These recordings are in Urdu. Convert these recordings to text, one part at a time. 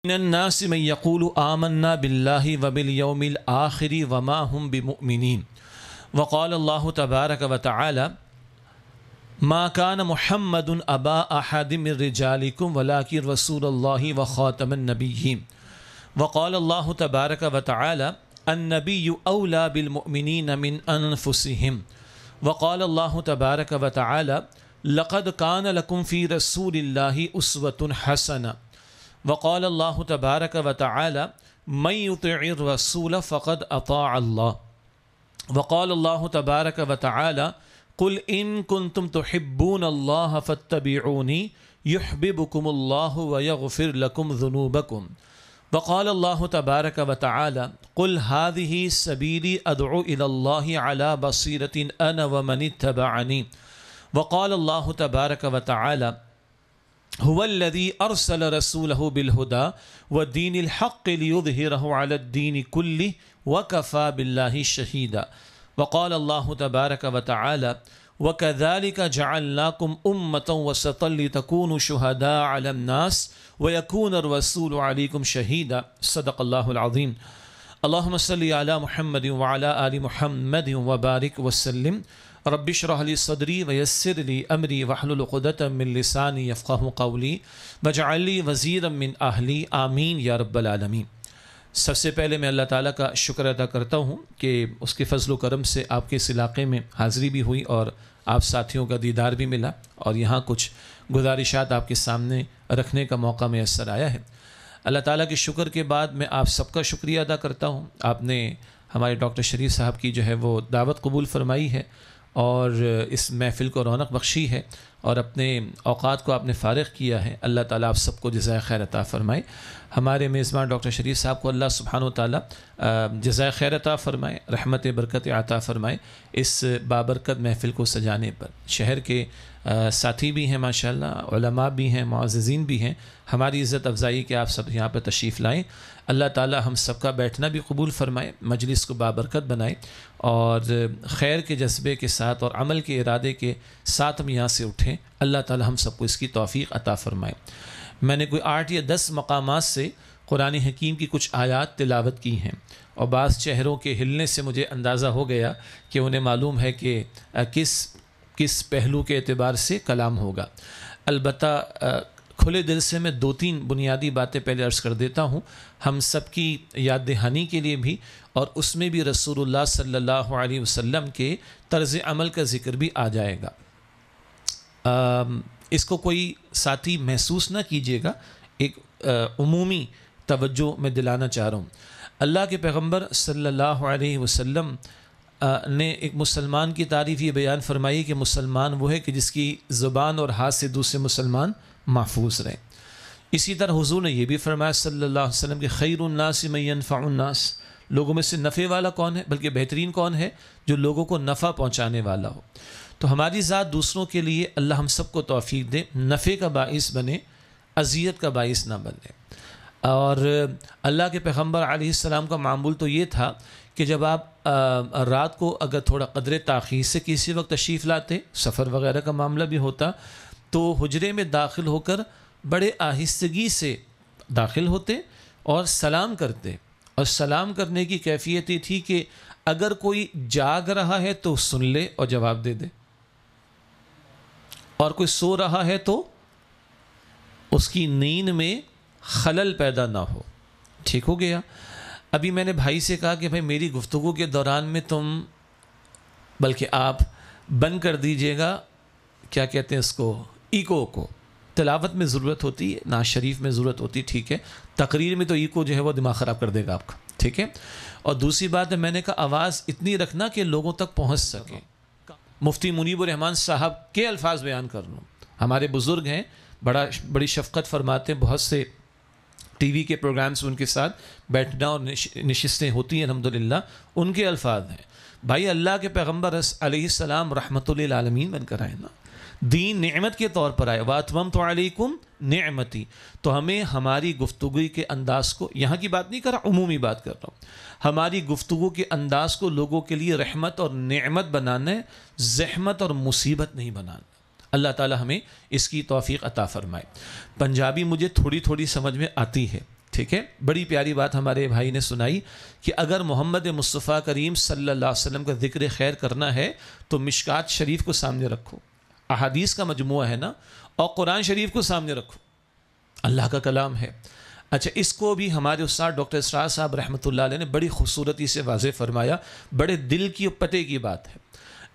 من الناس من يقول آمنا بالله وباليوم الآخر وما هم بمؤمنين وقال الله تبارك وتعالى ما كان محمد أبا أحد من رجالكم ولكن رسول الله وخاتم النبيين وقال الله تبارك وتعالى النبي أولى بالمؤمنين من أنفسهم وقال الله تبارك وتعالى لقد كان لكم في رسول الله أسوة حسنة وقال الله تبارك وتعالى من يطع الرسول فقد أطاع الله وقال الله تبارك وتعالى قل إن كنتم تحبون الله فاتبعوني يحببكم الله ويغفر لكم ذنوبكم وقال الله تبارك وتعالى قل هذه سبيلي أدعو إلى الله على بصيرة أنا ومن اتبعني وقال الله تبارك وتعالى هو الذي أرسل رسوله بالهدى ودين الحق ليظهره على الدين كله وكفى بالله شهيدا وقال الله تبارك وتعالى وكذلك جعلناكم أمة وسطا لتكونوا شهداء على الناس ويكون الرسول عليكم شهيدا صدق الله العظيم اللهم صل على محمد وعلى آل محمد وبارك وسلم رب اشرح لي صدري ويسر لي امري واحلل عقدة من لساني يفقهوا قولي واجعل لي وزيرا من اهلي آمین یا رب العالمین۔ سب سے پہلے میں اللہ تعالیٰ کا شکر ادا کرتا ہوں کہ اس کے فضل و کرم سے آپ کے اس علاقے میں حاضری بھی ہوئی اور آپ ساتھیوں کا دیدار بھی ملا اور یہاں کچھ گزارشات آپ کے سامنے رکھنے کا موقع میسر آیا ہے۔ اللہ تعالیٰ کے شکر کے بعد میں آپ سب کا شکریہ ادا کرتا ہوں۔ آپ نے ہمارے ڈاکٹر شریف صاحب کی جو ہے وہ دعوت قبول فرمائی ہے اور اس محفل کو رونق بخشی ہے اور اپنے اوقات کو آپ نے فارغ کیا ہے۔ اللہ تعالیٰ آپ سب کو جزائے خیر عطا فرمائے۔ ہمارے میزبان ڈاکٹر شریف صاحب کو اللہ سبحانہ و تعالیٰ جزائے خیر عطا فرمائے، رحمت برکت عطا فرمائے اس بابرکت محفل کو سجانے پر۔ شہر کے ساتھی بھی ہیں ماشاءاللہ، علماء بھی ہیں، معززین بھی ہیں، ہماری عزت افزائی کہ آپ سب یہاں پہ تشریف لائیں۔ اللہ تعالیٰ ہم سب کا بیٹھنا بھی قبول فرمائے، مجلس کو بابرکت بنائے اور خیر کے جذبے کے ساتھ اور عمل کے ارادے کے ساتھ ہم یہاں سے اٹھیں۔ اللہ تعالیٰ ہم سب کو اس کی توفیق عطا فرمائے۔ میں نے کوئی 8 یا 10 مقامات سے قرآن حکیم کی کچھ آیات تلاوت کی ہیں اور بعض چہروں کے ہلنے سے مجھے اندازہ ہو گیا کہ انہیں معلوم ہے کہ کس پہلو کے اعتبار سے کلام ہوگا۔ البتہ کھلے دل سے میں 2-3 بنیادی باتیں پہلے عرض کر دیتا ہوں، ہم سب کی یاد دہانی کے لیے بھی، اور اس میں بھی رسول اللہ صلی اللہ علیہ وسلم کے طرز عمل کا ذکر بھی آ جائے گا۔ اس کو کوئی ساتھی محسوس نہ کیجیے گا، ایک عمومی توجہ میں دلانا چاہ رہا ہوں۔ اللہ کے پیغمبر صلی اللہ علیہ وسلم نے ایک مسلمان کی تعریف یہ بیان فرمائی کہ مسلمان وہ ہے کہ جس کی زبان اور ہاتھ سے دوسرے مسلمان محفوظ رہیں۔ اسی طرح حضور نے یہ بھی فرمایا صلی اللہ علیہ وسلم کہ خیر الناس من ينفع الناس، لوگوں میں سے نفع والا کون ہے، بلکہ بہترین کون ہے، جو لوگوں کو نفع پہنچانے والا ہو۔ تو ہماری ذات دوسروں کے لیے اللہ ہم سب کو توفیق دے، نفع کا باعث بنے، اذیت کا باعث نہ بنے۔ اور اللہ کے پیغمبر علیہ السلام کا معمول تو یہ تھا کہ جب آپ رات کو اگر تھوڑا قدر تاخیر سے کسی وقت تشریف لاتے، سفر وغیرہ کا معاملہ بھی ہوتا، تو حجرے میں داخل ہو کر بڑے آہستگی سے داخل ہوتے اور سلام کرتے، اور سلام کرنے کی کیفیت یہ تھی کہ اگر کوئی جاگ رہا ہے تو سن لے اور جواب دے دے، اور کوئی سو رہا ہے تو اس کی نیند میں خلل پیدا نہ ہو۔ ٹھیک ہو گیا؟ ابھی میں نے بھائی سے کہا کہ بھائی میری گفتگو کے دوران میں تم بلکہ آپ بند کر دیجئے گا، کیا کہتے ہیں اس کو، ایکو کو۔ تلاوت میں ضرورت ہوتی ہے، نعت شریف میں ضرورت ہوتی ہے، ٹھیک ہے، تقریر میں تو ایکو جو ہے وہ دماغ خراب کر دے گا آپ کا، ٹھیک ہے۔ اور دوسری بات ہے، میں نے کہا آواز اتنی رکھنا کہ لوگوں تک پہنچ سکے۔ مفتی منیب الرحمان صاحب کے الفاظ بیان کر رہا ہوں، ہمارے بزرگ ہیں، بڑی شفقت فرماتے ہیں، بہت سے ٹی وی کے پروگرامز ان کے ساتھ بیٹھنا اور نشستیں ہوتی ہیں الحمدللہ، ان کے الفاظ ہیں، بھائی اللہ کے پیغمبر علیہ السلام رحمت للعالمین بن کر آئے نا، دین نعمت کے طور پر آئے، وَأَتْمَمْتُ عَلَيْكُمْ نِعْمَتِي، تو ہمیں ہماری گفتگو کے انداز کو، یہاں کی بات نہیں کر رہا، عمومی بات کر رہا ہوں، ہماری گفتگو کے انداز کو لوگوں کے لیے رحمت اور نعمت بنانا ہے، زحمت اور مصیبت نہیں بنانا۔ اللہ تعالی ہمیں اس کی توفیق عطا فرمائے۔ پنجابی مجھے تھوڑی تھوڑی سمجھ میں آتی ہے، ٹھیک ہے، بڑی پیاری بات ہمارے بھائی نے سنائی کہ اگر محمد مصطفیٰ کریم صلی اللہ علیہ وسلم کا ذکر خیر کرنا ہے تو مشکات شریف کو سامنے رکھو، احادیث کا مجموعہ ہے نا، اور قرآن شریف کو سامنے رکھو، اللہ کا کلام ہے۔ اچھا، اس کو بھی ہمارے استاد ڈاکٹر اسرار صاحب رحمۃ اللہ علیہ نے بڑی خوبصورتی سے واضح فرمایا، بڑے دل کی پتے کی بات ہے۔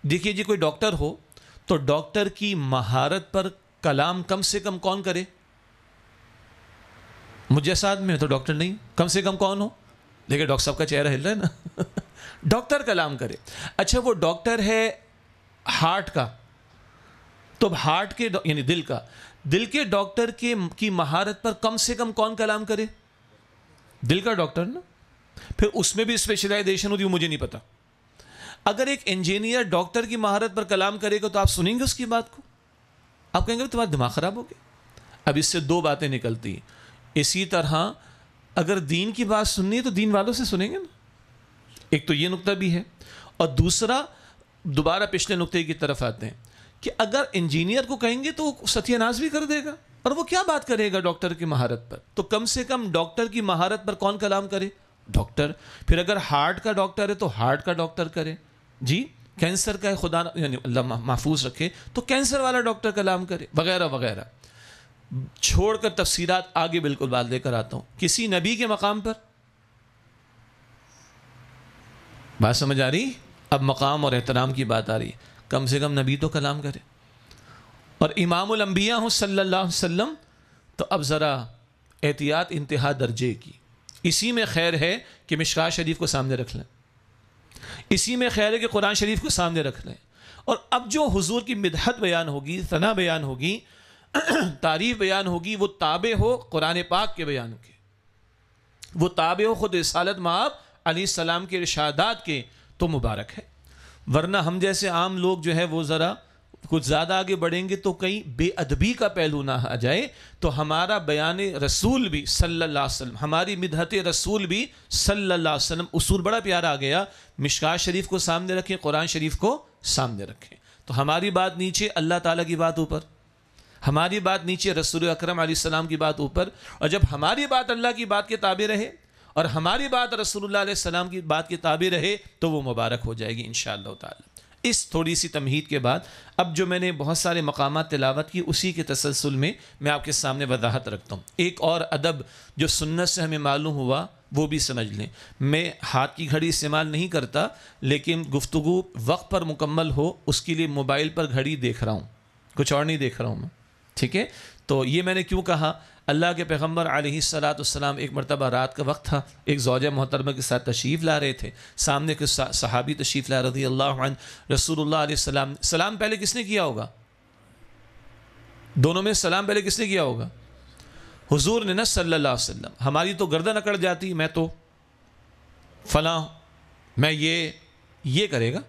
دیکھیے جی، کوئی ڈاکٹر ہو تو ڈاکٹر کی مہارت پر کلام کم سے کم کون کرے؟ مجھے ساتھ میں تو ڈاکٹر نہیں، کم سے کم کون ہو؟ دیکھیں ڈاکٹر صاحب کا چہرہ ہل رہا ہے نا ڈاکٹر کلام کرے۔ اچھا، وہ ڈاکٹر ہے ہارٹ کا، تو ہارٹ کے یعنی دل کے ڈاکٹر کی مہارت پر کم سے کم کون کلام کرے؟ دل کا ڈاکٹر نا۔ پھر اس میں بھی اسپیشلائزیشن ہوتی ہے، مجھے نہیں پتا۔ اگر ایک انجینئر ڈاکٹر کی مہارت پر کلام کرے گا تو آپ سنیں گے اس کی بات کو؟ آپ کہیں گے تمہارا دماغ خراب ہو گیا۔ اب اس سے دو باتیں نکلتی ہیں۔ اسی طرح اگر دین کی بات سننی ہے تو دین والوں سے سنیں گے نا، ایک تو یہ نقطہ بھی ہے، اور دوسرا دوبارہ پچھلے نقطے کی طرف آتے ہیں کہ اگر انجینئر کو کہیں گے تو وہ ستیہ ناز بھی کر دے گا، اور وہ کیا بات کرے گا ڈاکٹر کی مہارت پر؟ تو کم سے کم ڈاکٹر کی مہارت پر کون کلام کرے؟ ڈاکٹر۔ پھر اگر ہارٹ کا ڈاکٹر ہے تو ہارٹ کا ڈاکٹر کرے، جی کینسر کا ہے خدا یعنی اللہ محفوظ رکھے تو کینسر والا ڈاکٹر کلام کرے، وغیرہ وغیرہ۔ چھوڑ کر تفسیرات آگے بالکل بات لے کر آتا ہوں۔ کسی نبی کے مقام پر بات سمجھ آ رہی؟ اب مقام اور احترام کی بات آ رہی ہے، کم سے کم نبی تو کلام کرے، اور امام الانبیاء ہوں صلی اللہ علیہ وسلم، تو اب ذرا احتیاط انتہا درجے کی۔ اسی میں خیر ہے کہ مشکات شریف کو سامنے رکھ لیں، اسی میں خیر ہے کہ قرآن شریف کو سامنے رکھ لیں، اور اب جو حضور کی مدحت بیان ہوگی، ثنا بیان ہوگی، تعریف بیان ہوگی، وہ تابع ہو قرآن پاک کے بیان کے، وہ تابع ہو خود رسالت مآب علیہ السلام کے ارشادات کے، تو مبارک ہے۔ ورنہ ہم جیسے عام لوگ جو ہے وہ ذرا کچھ زیادہ آگے بڑھیں گے تو کہیں بے ادبی کا پہلو نہ آ جائے، تو ہمارا بیان رسول بھی صلی اللہ علیہ وسلم، ہماری مدحت رسول بھی صلی اللہ علیہ وسلم، اصول بڑا پیارا آ گیا، مشکات شریف کو سامنے رکھیں، قرآن شریف کو سامنے رکھیں، تو ہماری بات نیچے، اللہ تعالیٰ کی بات اوپر، ہماری بات نیچے، رسول اکرم علیہ السلام کی بات اوپر، اور جب ہماری بات اللہ کی بات کے تابع رہے اور ہماری بات رسول اللہ علیہ السلام کی بات کے تابع رہے تو وہ مبارک ہو جائے گی انشاءاللہ تعالی۔ اس تھوڑی سی تمہید کے بعد اب جو میں نے بہت سارے مقامات تلاوت کی، اسی کے تسلسل میں میں آپ کے سامنے وضاحت رکھتا ہوں۔ ایک اور ادب جو سنت سے ہمیں معلوم ہوا وہ بھی سمجھ لیں۔ میں ہاتھ کی گھڑی استعمال نہیں کرتا، لیکن گفتگو وقت پر مکمل ہو اس کے لیے موبائل پر گھڑی دیکھ رہا ہوں، کچھ اور نہیں دیکھ رہا ہوں میں، ٹھیک ہے؟ تو یہ میں نے کیوں کہا؟ اللہ کے پیغمبر علیہ السلام ایک مرتبہ رات کا وقت تھا، ایک زوجہ محترمہ کے ساتھ تشریف لا رہے تھے، سامنے کے صحابی تشریف لا رضی اللہ عنہ، رسول اللہ علیہ السلام، سلام پہلے کس نے کیا ہوگا؟ دونوں میں سلام پہلے کس نے کیا ہوگا؟ حضور نے نا صلی اللہ علیہ وسلم۔ ہماری تو گردن اکڑ جاتی، میں تو فلاں، میں یہ کرے گا،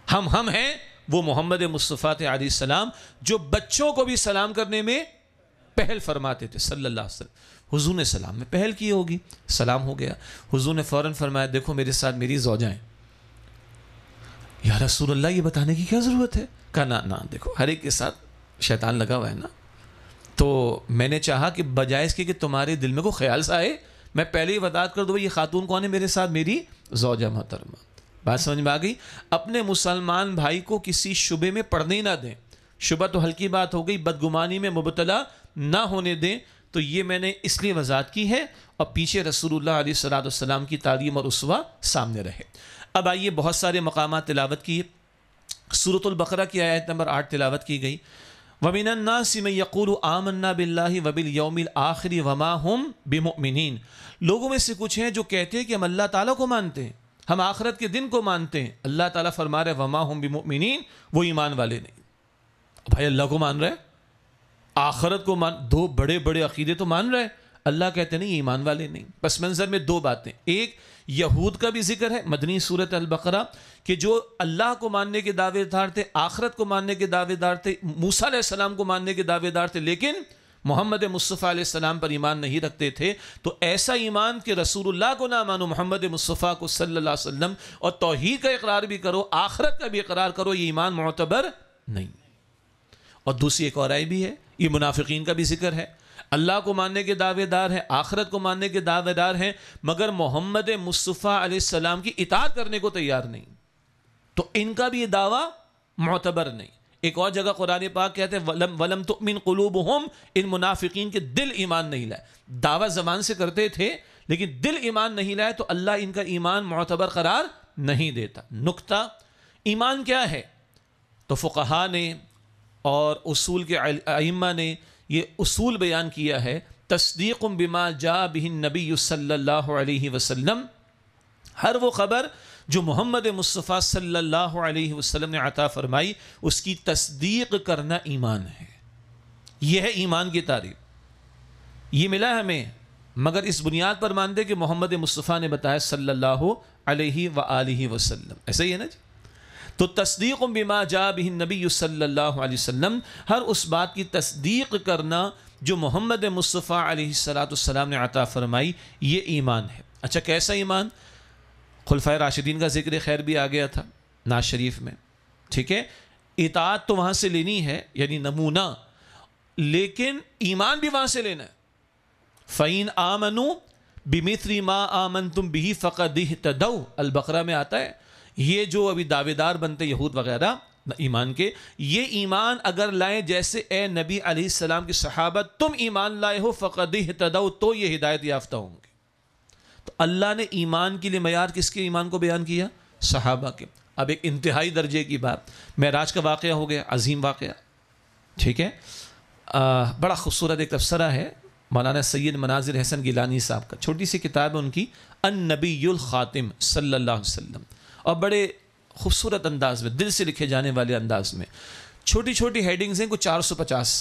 ہم ہیں وہ محمد مصطفیٰ علیہ السلام جو بچوں کو بھی سلام کرنے میں پہل فرماتے تھے صلی اللہ علیہ وسلم۔ حضور نے سلام میں پہل کی ہوگی، سلام ہو گیا، حضور نے فوراً فرمایا دیکھو میرے ساتھ میری زوجہ ہیں۔ یا رسول اللہ یہ بتانے کی کیا ضرورت ہے؟ کہا نہ دیکھو ہر ایک کے ساتھ شیطان لگا ہوا ہے نا، تو میں نے چاہا کہ بجائے اس کے کہ تمہارے دل میں کوئی خیال سا آئے، میں پہلے ہی وضاحت کر دوں یہ خاتون کون ہے میرے ساتھ، میری زوجہ محترمہ۔ بات سمجھ میں آ گئی؟ اپنے مسلمان بھائی کو کسی شبے میں پڑنے ہی نہ دیں، شبہ تو ہلکی بات ہو گئی، بدگمانی میں مبتلا نہ ہونے دیں، تو یہ میں نے اس لیے وضاحت کی ہے، اور پیچھے رسول اللہ علیہ السلام کی تعلیم اور اسوہ سامنے رہے۔ اب آئیے، بہت سارے مقامات تلاوت کی، سورۃ البقرہ کی آیت نمبر 8 تلاوت کی گئی، وَمِنَ النَّاسِ مَن يَقُولُ آمَنَّا بِاللَّهِ وَبِالْيَوْمِ الْآخِرِ وَمَا هُمْ بِمُؤْمِنِينَ۔ لوگوں میں سے کچھ ہیں جو کہتے ہیں کہ ہم اللہ تعالیٰ کو مانتے ہیں، ہم آخرت کے دن کو مانتے ہیں، اللہ تعالیٰ فرما رہے وَمَا هُمْ بِمُؤْمِنِينَ، وہ ایمان والے نہیں۔ بھائی اللہ کو مان رہے، آخرت کو مان، دو بڑے بڑے عقیدے تو مان رہے، اللہ کہتے نہیں ایمان والے نہیں۔ پس منظر میں دو باتیں، ایک یہود کا بھی ذکر ہے مدنی سورۃ البقرہ کہ جو اللہ کو ماننے کے دعوے دار تھے، آخرت کو ماننے کے دعوے دار تھے، موسیٰ علیہ السلام کو ماننے کے دعوے دار تھے، لیکن محمد مصطفیٰ علیہ السلام پر ایمان نہیں رکھتے تھے۔ تو ایسا ایمان کہ رسول اللہ کو نہ مانو، محمد مصطفیٰ کو صلی اللہ علیہ وسلم، اور توحید کا اقرار بھی کرو، آخرت کا بھی اقرار کرو، یہ ایمان معتبر نہیں۔ اور دوسری ایک اور آیت بھی ہے، یہ منافقین کا بھی ذکر ہے، اللہ کو ماننے کے دعوے دار ہیں، آخرت کو ماننے کے دعوے دار ہیں، مگر محمد مصطفیٰ علیہ السلام کی اطاعت کرنے کو تیار نہیں، تو ان کا بھی یہ دعویٰ معتبر نہیں۔ ایک اور جگہ قرآن پاک کہتے ہیں وَلَمْ تُؤْمِنْ قُلُوبُهُمْ، ان منافقین کے دل ایمان نہیں لائے، دعویٰ زبان سے کرتے تھے لیکن دل ایمان نہیں لائے، تو اللہ ان کا ایمان معتبر قرار نہیں دیتا۔ نقطہ ایمان کیا ہے؟ تو فقہاء نے اور اصول کے ائمہ نے یہ اصول بیان کیا ہے، تصدیق بما جاء بہ النبی صلی اللہ علیہ وسلم، ہر وہ خبر جو محمد مصطفیٰ صلی اللہ علیہ وسلم نے عطا فرمائی اس کی تصدیق کرنا ایمان ہے۔ یہ ہے ایمان کی تعریف، یہ ملا ہمیں، مگر اس بنیاد پر مانتے کہ محمد مصطفیٰ نے بتایا صلی اللہ علیہ وآلہ وسلم، ایسا ہی ہے نا جی؟ تو تصدیق بما جاء بہ النبی صلی اللہ علیہ وسلم، ہر اس بات کی تصدیق کرنا جو محمد مصطفیٰ علیہ السلام نے عطا فرمائی، یہ ایمان ہے۔ اچھا کیسا ایمان؟ خلفائے راشدین کا ذکر خیر بھی آ گیا تھا نعت شریف میں، ٹھیک ہے؟ اطاعت تو وہاں سے لینی ہے یعنی نمونہ، لیکن ایمان بھی وہاں سے لینا ہے۔ فَإِنْ آمَنُوا بِمِثْلِ مَا آمَنْتُمْ بِهِ فَقَدْ اهْتَدَوْا، البقرہ میں آتا ہے۔ یہ جو ابھی دعوے دار بنتے یہود وغیرہ ایمان کے، یہ ایمان اگر لائیں جیسے اے نبی علیہ السلام کے صحابہ تم ایمان لائے ہو فَقَدْ اهْتَدَوْا، تو یہ ہدایت یافتہ ہوں گے۔ تو اللہ نے ایمان کے لیے معیار کس کے ایمان کو بیان کیا؟ صحابہ کے۔ اب ایک انتہائی درجے کی بات، معراج کا واقعہ ہو گیا، عظیم واقعہ، ٹھیک ہے؟ بڑا خوبصورت ایک تبصرہ ہے مولانا سید مناظر حسن گیلانی صاحب کا، چھوٹی سی کتاب ہے ان کی، النبی الخاتم صلی اللہ علیہ وسلم، اور بڑے خوبصورت انداز میں، دل سے لکھے جانے والے انداز میں، چھوٹی چھوٹی ہیڈنگز ہیں، کوئی 450،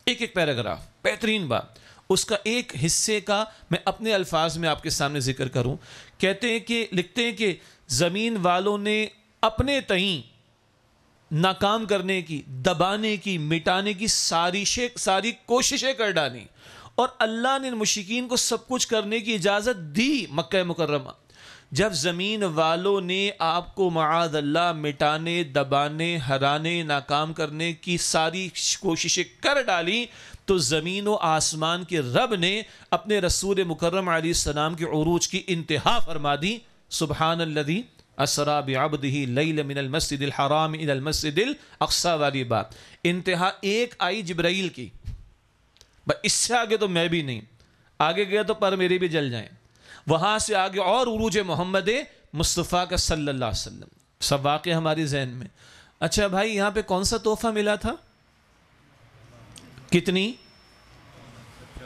ایک ایک پیراگراف، بہترین بات۔ اس کا ایک حصے کا میں اپنے الفاظ میں آپ کے سامنے ذکر کروں۔ کہتے ہیں کہ لکھتے ہیں کہ زمین والوں نے اپنے تئیں ناکام کرنے کی، دبانے کی، مٹانے کی ساری کوششیں کر ڈالی، اور اللہ نے مشرکین کو سب کچھ کرنے کی اجازت دی مکہ مکرمہ۔ جب زمین والوں نے آپ کو معاذ اللہ مٹانے، دبانے، ہرانے، ناکام کرنے کی ساری کوششیں کر ڈالی، تو زمین و آسمان کے رب نے اپنے رسول مکرم علیہ السلام کے عروج کی انتہا فرما دی۔ سبحان الذی اسریٰ بعبدہ لیلا من المسجد الحرام الی المسجد الاقصی والی بات، انتہا ایک آئی جبرائیل کی، بس اس سے آگے تو میں بھی نہیں، آگے گیا تو پر میرے بھی جل جائیں، وہاں سے آگے اور عروج محمد مصطفیٰ کا صلی اللہ علیہ وسلم، سب واقعہ ہماری ذہن میں۔ اچھا بھائی یہاں پہ کون سا تحفہ ملا تھا؟ کتنی؟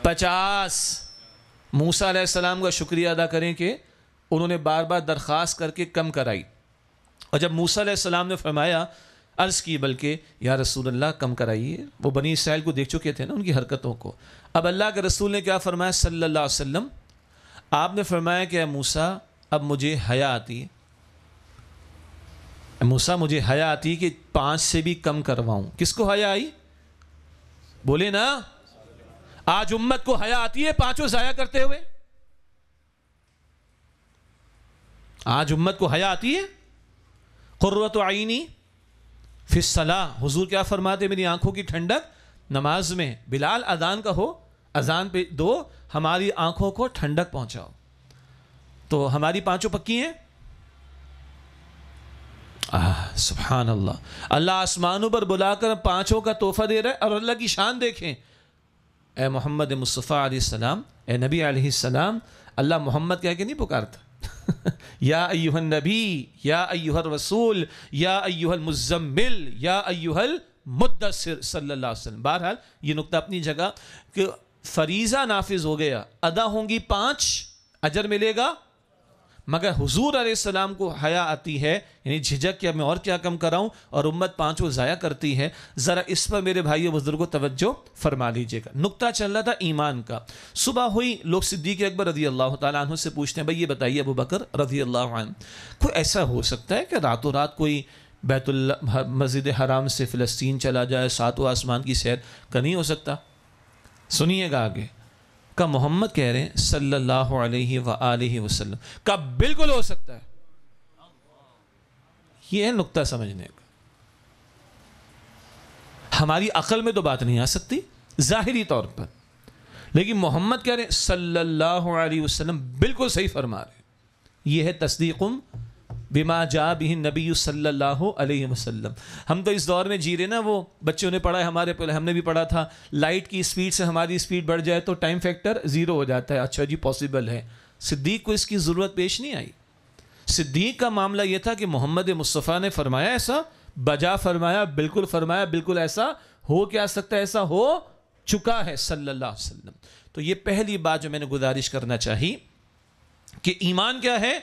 50۔ موسیٰ علیہ السلام کا شکریہ ادا کریں کہ انہوں نے بار بار درخواست کر کے کم کرائی، اور جب موسیٰ علیہ السلام نے فرمایا، عرض کی بلکہ یا رسول اللہ کم کرائیے، وہ بنی اسرائیل کو دیکھ چکے تھے نا ان کی حرکتوں کو۔ اب اللہ کے رسول نے کیا فرمایا صلی اللہ علیہ وسلم؟ آپ نے فرمایا کہ اے موسیٰ اب مجھے حیا آتی ہے، اے موسیٰ مجھے حیا آتی ہے کہ 5 سے بھی کم کرواؤں۔ کس کو حیا آئی؟ بولے نا، آج امت کو حیا آتی ہے 5 ضائع کرتے ہوئے؟ آج امت کو حیا آتی ہے؟ قرۃ عینی فی الصلاۃ، حضور کیا فرماتے؟ میری آنکھوں کی ٹھنڈک نماز میں۔ بلال اذان کا ہو، اذان پہ دو، ہماری آنکھوں کو ٹھنڈک پہنچاؤ۔ تو ہماری 5 پکی ہیں؟ سبحان اللہ، اللہ آسمانوں پر بلا کر 5 کا تحفہ دے رہا ہے، اور اللہ کی شان دیکھیں۔ اے محمد مصطفیٰ علیہ السلام، اے نبی علیہ السلام، اللہ محمد کہہ کے نہیں پکارتا یا ایہا النبی، یا ایہا الرسول، یا ایہا المزمل، یا ایہا المدثر صلی اللہ علیہ وسلم۔ بہرحال یہ نقطہ اپنی جگہ کہ فریضہ نافذ ہو گیا، ادا ہوں گی 5، اجر ملے گا، مگر حضور علیہ السلام کو حیا آتی ہے، یعنی جھجک کہ میں اور کیا کم کراؤں، اور امت 5 ضائع کرتی ہے۔ ذرا اس پر میرے بھائیو بزرگوں توجہ فرما لیجئے گا۔ نقطہ چل رہا تھا ایمان کا۔ صبح ہوئی، لوگ صدیق اکبر رضی اللہ تعالیٰ عنہ سے پوچھتے ہیں، بھائی یہ بتائیے ابو بکر رضی اللہ عنہ، کوئی ایسا ہو سکتا ہے کہ راتوں رات کوئی بیت اللہ مسجد حرام سے فلسطین چلا جائے، 7 آسمان کی سیر کا؟ نہیں ہو سکتا۔ سنیے گا آگے کا محمد کہہ رہے ہیں صلی اللہ علیہ وآلہ وسلم کا بالکل ہو سکتا ہے۔ یہ ہے نقطہ سمجھنے کا۔ ہماری عقل میں تو بات نہیں آ سکتی ظاہری طور پر، لیکن محمد کہہ رہے ہیں صلی اللہ علیہ وسلم، بالکل صحیح فرما رہے ہیں. یہ ہے تصدیقم بما جاء بہ النبی صلی اللہ علیہ وسلم. ہم تو اس دور میں جی رہے نا، وہ بچوں نے پڑھا ہے ہمارے پہلے، ہم نے بھی پڑھا تھا، لائٹ کی اسپیڈ سے ہماری اسپیڈ بڑھ جائے تو ٹائم فیکٹر 0 ہو جاتا ہے. اچھا جی پاسبل ہے. صدیق کو اس کی ضرورت پیش نہیں آئی. صدیق کا معاملہ یہ تھا کہ محمد مصطفیٰ نے فرمایا ایسا، بجا فرمایا، بالکل ایسا ہو کیا سکتا ہے، ایسا ہو چکا ہے صلی اللہ علیہ وسلم. تو یہ پہلی بات جو میں نے گزارش کرنا چاہی کہ ایمان کیا ہے؟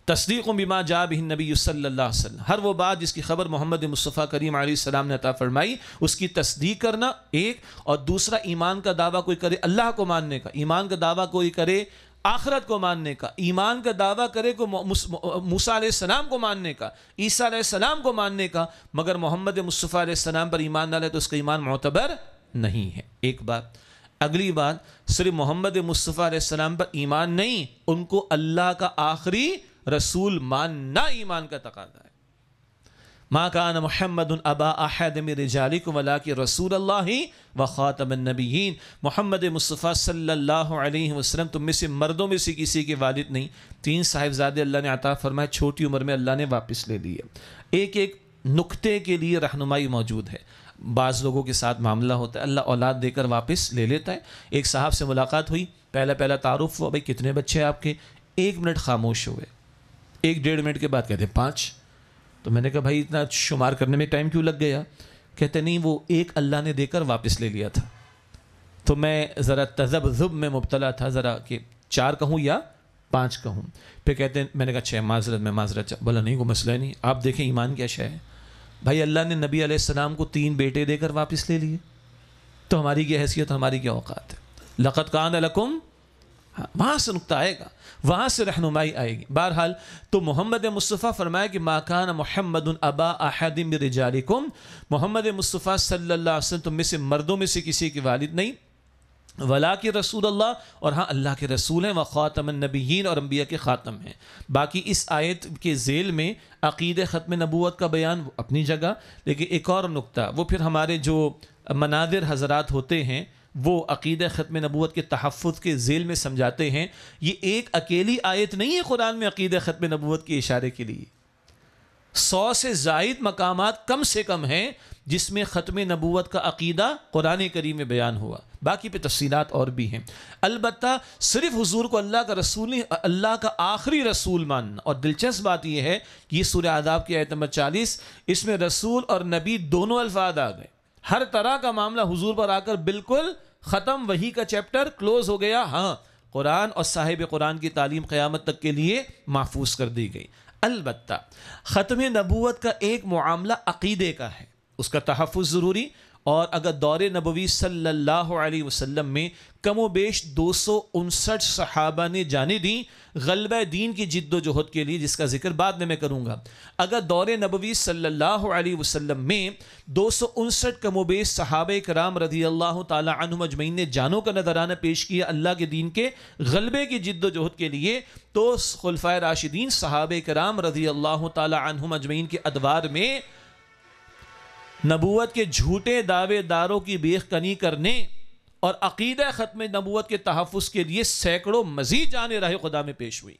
تصدیق بما جاء بہ النبی صلی اللہ علیہ وسلم. ہر وہ بات جس کی خبر محمد مصطفیٰ کریم علیہ السلام نے عطا فرمائی اس کی تصدیق کرنا ایک، اور دوسرا ایمان کا دعویٰ کوئی کرے اللہ کو ماننے کا، ایمان کا دعویٰ کوئی کرے آخرت کو ماننے کا، ایمان کا دعویٰ کرے کو موسیٰ علیہ السلام کو ماننے کا، عیسیٰ علیہ السلام کو ماننے کا، مگر محمد مصطفیٰ علیہ السلام پر ایمان نہ لے تو اس کا ایمان معتبر نہیں ہے. ایک بات. اگلی بات، صرف محمد مصطفیٰ علیہ السلام پر ایمان نہیں، ان کو اللہ کا آخری رسول ماننا ایمان کا تقاضا ہے. ما کان محمد ابا احد من رجالکم ولکن رسول اللہ وخاتم النبیین. محمد مصطفیٰ صلی اللہ علیہ وسلم تم میں سے مردوں میں سے کسی کے والد نہیں. 3 صاحبزادے اللہ نے عطا فرمائے، چھوٹی عمر میں اللہ نے واپس لے لیے. ایک ایک نقطے کے لیے رہنمائی موجود ہے. بعض لوگوں کے ساتھ معاملہ ہوتا ہے، اللہ اولاد دے کر واپس لے لیتا ہے. ایک صاحب سے ملاقات ہوئی، پہلا تعارف ہوا، بھائی کتنے بچے ہیں آپ کے؟ 1 منٹ خاموش ہوئے. 1-1.5 منٹ کے بعد کہتے ہیں 5. تو میں نے کہا بھائی اتنا شمار کرنے میں ٹائم کیوں لگ گیا؟ کہتے نہیں وہ 1 اللہ نے دے کر واپس لے لیا تھا. تو میں ذرا تذبذب میں مبتلا تھا، ذرا کہ 4 کہوں یا 5 کہوں. پھر کہتے ہیں، میں نے کہا 6 معذرت. بولا نہیں کوئی مسئلہ نہیں. آپ دیکھیں ایمان کیا شے ہے. بھائی اللہ نے نبی علیہ السلام کو 3 بیٹے دے کر واپس لے لیے، تو ہماری کیا حیثیت، ہماری کیا اوقات ہے؟ لقد کان لکم، وہاں سے نقطہ آئے گا، وہاں سے رہنمائی آئے گی. بہرحال تو محمد مصطفیٰ فرمایا کہ ما کان محمد ابا احد من رجالکم، محمد مصطفیٰ صلی اللہ علیہ وسلم تم میں سے مردوں میں سے کسی کے والد نہیں، ولکن رسول اللہ، اور ہاں اللہ کے رسول ہیں، وخاتم النبیین، اور انبیاء کے خاتم ہیں. باقی اس آیت کے ذیل میں عقید ختم نبوت کا بیان اپنی جگہ، لیکن ایک اور نقطہ، وہ پھر ہمارے جو مناظر حضرات ہوتے ہیں وہ عقید ختم نبوت کے تحفظ کے ذیل میں سمجھاتے ہیں. یہ ایک اکیلی آیت نہیں ہے قرآن میں عقید ختم نبوت کے اشارے کے لیے. 100 سے زائد مقامات کم سے کم ہیں جس میں ختم نبوت کا عقیدہ قرآن کریم میں بیان ہوا. باقی پہ تفصیلات اور بھی ہیں. البتہ صرف حضور کو اللہ کا رسول نہیں، اللہ کا آخری رسول ماننا. اور دلچسپ بات یہ ہے کہ یہ سورہ احزاب کی آیت نمبر 40، اس میں رسول اور نبی دونوں الفاظ آ گئے. ہر طرح کا معاملہ حضور پر آ کر بالکل ختم، وہی کا چیپٹر کلوز ہو گیا. ہاں قرآن اور صاحب قرآن کی تعلیم قیامت تک کے لیے محفوظ کر دی گئی. البتہ ختم نبوت کا ایک معاملہ عقیدے کا ہے، اس کا تحفظ ضروری. اور اگر دور نبوی صلی اللہ علیہ وسلم میں کم و بیش 259 صحابہ نے جانیں دیں غلبہ دین کی جد و جہد کے لیے، جس کا ذکر بعد میں کروں گا. اگر دور نبوی صلی اللہ علیہ وسلم میں 259 کم و بیش صحابہ کرام رضی اللہ تعالی عنہم اجمعین نے جانوں کا نذرانہ پیش کیا اللہ کے دین کے غلبے کی جد و جہد کے لیے، تو خلفائے راشدین صحابہ کرام رضی اللہ تعالی عنہم اجمعین کے ادوار میں نبوت کے جھوٹے دعوے داروں کی بیخ کنی کرنے اور عقیدہ ختم نبوت کے تحفظ کے لیے سینکڑوں مزید جانیں راہ خدا میں پیش ہوئی.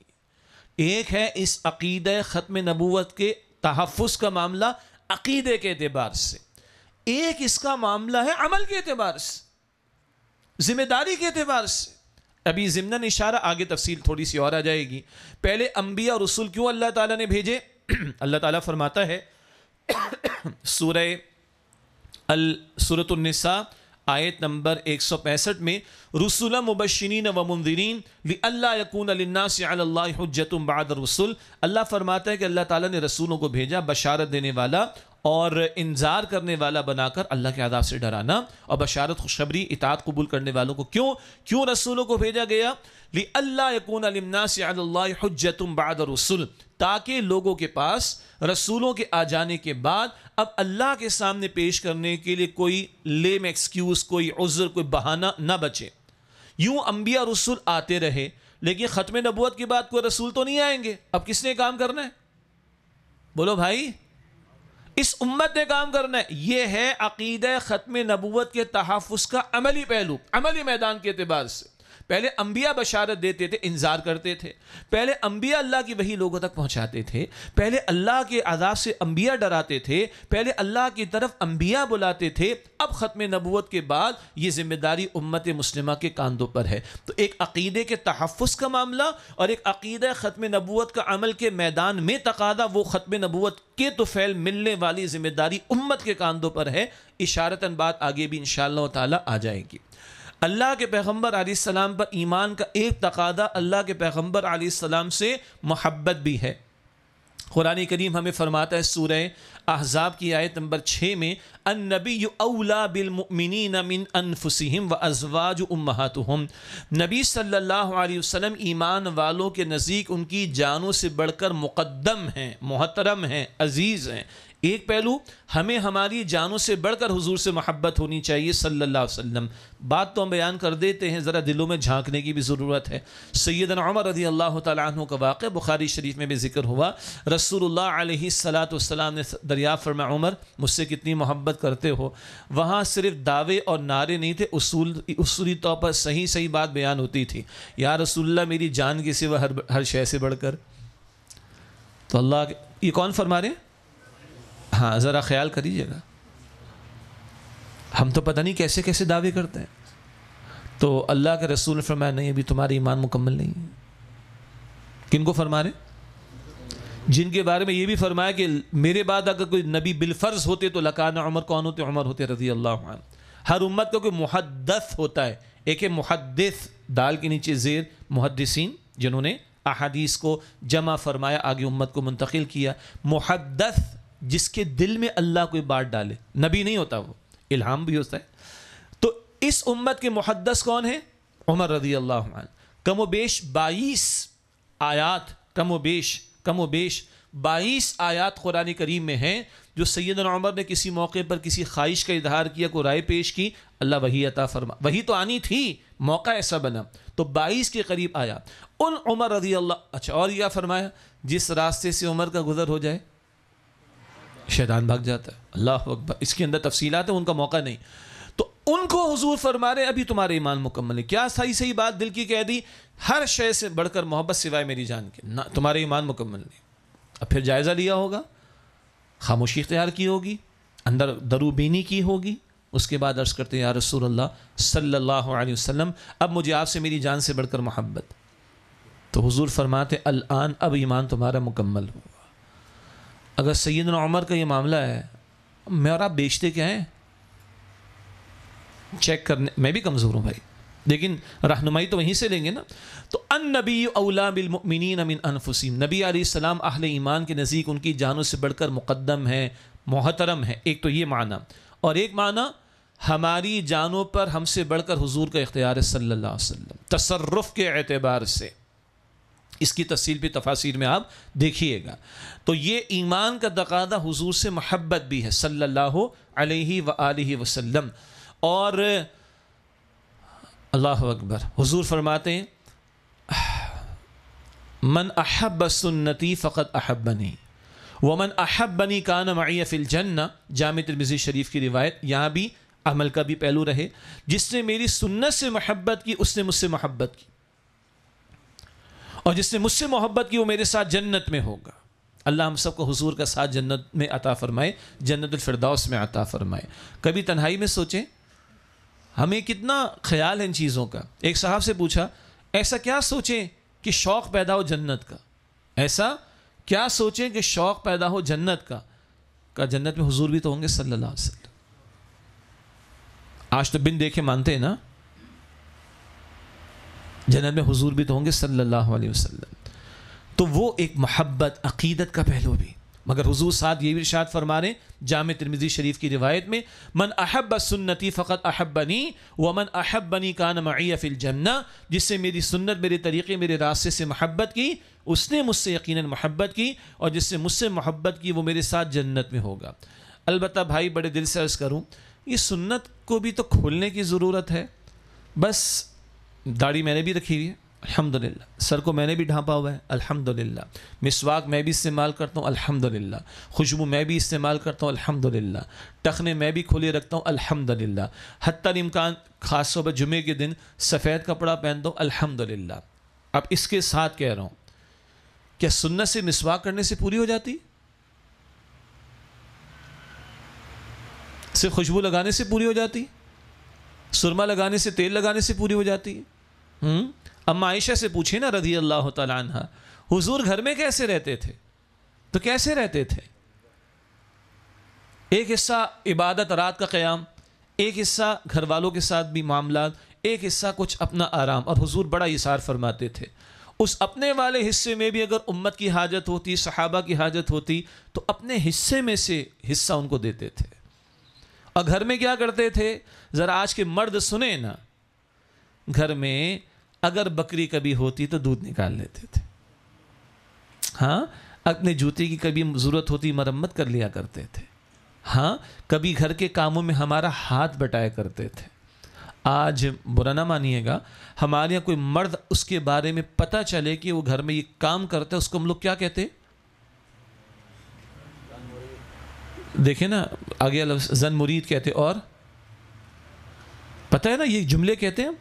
ایک ہے اس عقیدہ ختم نبوت کے تحفظ کا معاملہ عقیدے کے اعتبار سے، ایک اس کا معاملہ ہے عمل کے اعتبار سے، ذمہ داری کے اعتبار سے. ابھی ضمناً اشارہ، آگے تفصیل تھوڑی سی اور آ جائے گی. پہلے انبیاء اور رسول کیوں اللہ تعالیٰ نے بھیجے؟ اللہ تعالیٰ فرماتا ہے سورۃ النساء آیت نمبر 165 میں، رسولا مبشرین و منذرین لئلا یکون للناس علی اللہ حجۃ بعد الرسل. اللہ فرماتا ہے کہ اللہ تعالیٰ نے رسولوں کو بھیجا بشارت دینے والا اور انذار کرنے والا بنا کر، اللہ کے عذاب سے ڈرانا اور بشارت خوشخبری اطاعت قبول کرنے والوں کو. کیوں رسولوں کو بھیجا گیا؟ لئلا یکون للناس علی اللہ حجۃ بعد الرسل، تاکہ لوگوں کے پاس رسولوں کے آ جانے کے بعد اب اللہ کے سامنے پیش کرنے کے لیے کوئی لیم ایکسکیوز، کوئی عذر، کوئی بہانہ نہ بچے. یوں انبیاء رسول آتے رہے، لیکن ختم نبوت کے بعد کوئی رسول تو نہیں آئیں گے. اب کس نے کام کرنا ہے؟ بولو بھائی. اس امت نے کام کرنا ہے. یہ ہے عقیدہ ختم نبوت کے تحفظ کا عملی پہلو، عملی میدان کے اعتبار سے. پہلے انبیاء بشارت دیتے تھے، انذار کرتے تھے. پہلے انبیاء اللہ کی وحی لوگوں تک پہنچاتے تھے. پہلے اللہ کے عذاب سے انبیاء ڈراتے تھے. پہلے اللہ کی طرف انبیاء بلاتے تھے. اب ختم نبوت کے بعد یہ ذمہ داری امت مسلمہ کے کاندھوں پر ہے. تو ایک عقیدے کے تحفظ کا معاملہ اور ایک عقیدہ ختم نبوت کا عمل کے میدان میں تقاضا، وہ ختم نبوت کے طفیل ملنے والی ذمہ داری امت کے کاندھوں پر ہے. اشارتاً بات آگے بھی انشاءاللہ تعالی آ جائے گی. اللہ کے پیغمبر علیہ السلام پر ایمان کا ایک تقاضا اللہ کے پیغمبر علیہ السلام سے محبت بھی ہے. قرآن کریم ہمیں فرماتا ہے سورہ احزاب کی آیت نمبر 6 میں، النبی اولا بالمؤمنین من انفسہم وازواج امہاتہم. نبی صلی اللہ علیہ وسلم ایمان والوں کے نزدیک ان کی جانوں سے بڑھ کر مقدم ہیں، محترم ہیں، عزیز ہیں. ایک پہلو، ہمیں ہماری جانوں سے بڑھ کر حضور سے محبت ہونی چاہیے صلی اللہ علیہ وسلم. بات تو ہم بیان کر دیتے ہیں، ذرا دلوں میں جھانکنے کی بھی ضرورت ہے. سیدنا عمر رضی اللہ تعالیٰ عنہ کا واقعہ بخاری شریف میں بھی ذکر ہوا. رسول اللہ علیہ السلام نے دریافت فرمایا، عمر مجھ سے کتنی محبت کرتے ہو؟ وہاں صرف دعوے اور نعرے نہیں تھے، اصولی طور پر صحیح بات بیان ہوتی تھی. یا رسول اللہ میری جان کے سوا ہر شے سے بڑھ کر. تو اللہ یہ کون فرما رہے ہیں؟ ہاں ذرا خیال کریے گا. ہم تو پتہ نہیں کیسے کیسے دعوے کرتے ہیں. تو اللہ کے رسول نے فرمایا نہیں، ابھی تمہارا ایمان مکمل نہیں ہے. کن کو فرما رہے؟ جن کے بارے میں یہ بھی فرمایا کہ میرے بعد اگر کوئی نبی بالفرض ہوتے تو لکان عمر. کون ہوتے؟ عمر ہوتے رضی اللہ عنہ. ہر امت کا کوئی محدث ہوتا ہے. ایک ہے محدث، دال کے نیچے زیر، محدثین جنہوں نے احادیث کو جمع فرمایا، آگے امت کو منتقل کیا. محدث جس کے دل میں اللہ کوئی بات ڈالے، نبی نہیں ہوتا، وہ الہام بھی ہوتا ہے. تو اس امت کے محدث کون ہیں؟ عمر رضی اللہ عنہ. کم و بیش 22 آیات، کم و بیش 22 آیات قرآن کریم میں ہیں جو سیدنا عمر نے کسی موقع پر کسی خواہش کا اظہار کیا، کوئی رائے پیش کی، اللہ وحی عطا فرما. وحی تو آنی تھی، موقع ایسا بنا تو 22 کے قریب آیا. ان عمر رضی اللہ. اچھا اور یہ فرمایا جس راستے سے عمر کا گزر ہو جائے شیطان بھاگ جاتا ہے. اللہ اکبر. اس کے اندر تفصیلات ہیں، ان کا موقع نہیں. تو ان کو حضور فرما رہے ابھی تمہارے ایمان مکمل ہے. کیا صحیح بات دل کی کہہ دی، ہر شے سے بڑھ کر محبت سوائے میری جان کے، نہ تمہارے ایمان مکمل نہیں. اب پھر جائزہ لیا ہوگا، خاموشی اختیار کی ہوگی، اندر درو بینی کی ہوگی. اس کے بعد عرض کرتے ہیں یا رسول اللہ صلی اللہ علیہ وسلم اب مجھے آپ سے میری جان سے بڑھ کر محبت. تو حضور فرماتے الان اب ایمان تمہارا مکمل ہوا. اگر سیدنا عمر کا یہ معاملہ ہے، میں اور آپ بیچتے کیا ہیں؟ چیک کرنے میں بھی کمزور ہوں بھائی، لیکن رہنمائی تو وہیں سے لیں گے نا. تو النبی اولا بالمؤمنین من انفسہم. نبی علیہ السلام اہل ایمان کے نزدیک ان کی جانوں سے بڑھ کر مقدم ہے، محترم ہے. ایک تو یہ معنی، اور ایک معنی ہماری جانوں پر ہم سے بڑھ کر حضور کا اختیار ہے صلی اللہ علیہ وسلم، تصرف کے اعتبار سے. اس کی تفصیل بھی تفاسیر میں آپ دیکھیے گا. تو یہ ایمان کا تقاضا حضور سے محبت بھی ہے صلی اللہ علیہ وآلہ وسلم. اور اللہ اکبر، حضور فرماتے ہیں من احب سنتی فقد احبنی ومن احبنی کان معی فی الجنہ. جامع ترمذی شریف کی روایت. یہاں بھی عمل کا بھی پہلو رہے. جس نے میری سنت سے محبت کی اس نے مجھ سے محبت کی، اور جس نے مجھ سے محبت کی وہ میرے ساتھ جنت میں ہوگا. اللہ ہم سب کو حضور کا ساتھ جنت میں عطا فرمائے، جنت الفردوس میں عطا فرمائے. کبھی تنہائی میں سوچیں، ہمیں کتنا خیال ہے ان چیزوں کا. ایک صاحب سے پوچھا ایسا کیا سوچیں کہ شوق پیدا ہو جنت کا، ایسا کیا سوچیں کہ شوق پیدا ہو جنت کا جنت میں حضور بھی تو ہوں گے صلی اللہ علیہ وسلم. آج تو بن دیکھے مانتے ہیں نا، جنت میں حضور بھی تو ہوں گے صلی اللہ علیہ وسلم. تو وہ ایک محبت عقیدت کا پہلو بھی. مگر حضور ساتھ یہ بھی ارشاد فرما رہے ہیں جامع ترمذی شریف کی روایت میں، من احب سنتی فقط احبنی ومن احبنی کان معی فی الجنہ. جس سے میری سنت، میرے طریقے، میرے راستے سے محبت کی اس نے مجھ سے یقیناً محبت کی، اور جس سے مجھ سے محبت کی وہ میرے ساتھ جنت میں ہوگا. البتہ بھائی بڑے دل سے عرض کروں، یہ سنت کو بھی تو کھولنے کی ضرورت ہے. بس داڑھی میں نے بھی رکھی ہوئی ہے، الحمدللہ. سر کو میں نے بھی ڈھانپا ہوا ہے, الحمدللہ. مسواک میں بھی استعمال کرتا ہوں, الحمدللہ. خوشبو میں بھی استعمال کرتا ہوں, الحمدللہ. ٹخنے میں بھی کھلے رکھتا ہوں, الحمدللہ. حتی الامکان خاص طور پر جمعے کے دن سفید کپڑا پہنتا ہوں, الحمدللہ. اب اس کے ساتھ کہہ رہا ہوں, کیا سنت سے مسواک کرنے سے پوری ہو جاتی؟ صرف خوشبو لگانے سے پوری ہو جاتی؟ سرما لگانے سے, تیل لگانے سے پوری ہو جاتی؟ اما عائشہ سے پوچھیں نا رضی اللہ تعالیٰ عنہ, حضور گھر میں کیسے رہتے تھے؟ تو کیسے رہتے تھے؟ ایک حصہ عبادت رات کا قیام, ایک حصہ گھر والوں کے ساتھ بھی معاملات, ایک حصہ کچھ اپنا آرام. اور حضور بڑا اثار فرماتے تھے, اس اپنے والے حصے میں بھی اگر امت کی حاجت ہوتی, صحابہ کی حاجت ہوتی, تو اپنے حصے میں سے حصہ ان کو دیتے تھے. اور گھر میں کیا کرتے تھے؟ ذرا آج کے مرد سنیں نا, گھر میں اگر بکری کبھی ہوتی تو دودھ نکال لیتے تھے. ہاں, اپنے جوتے کی کبھی ضرورت ہوتی مرمت کر لیا کرتے تھے. ہاں, کبھی گھر کے کاموں میں ہمارا ہاتھ بٹایا کرتے تھے. آج برا نہ مانیے گا, ہمارے یہاں کوئی مرد اس کے بارے میں پتہ چلے کہ وہ گھر میں یہ کام کرتا ہے, اس کو ہم لوگ کیا کہتے ہیں؟ دیکھیں نا آگے لفظ زن مرید کہتے, اور پتہ ہے نا یہ جملے کہتے ہیں.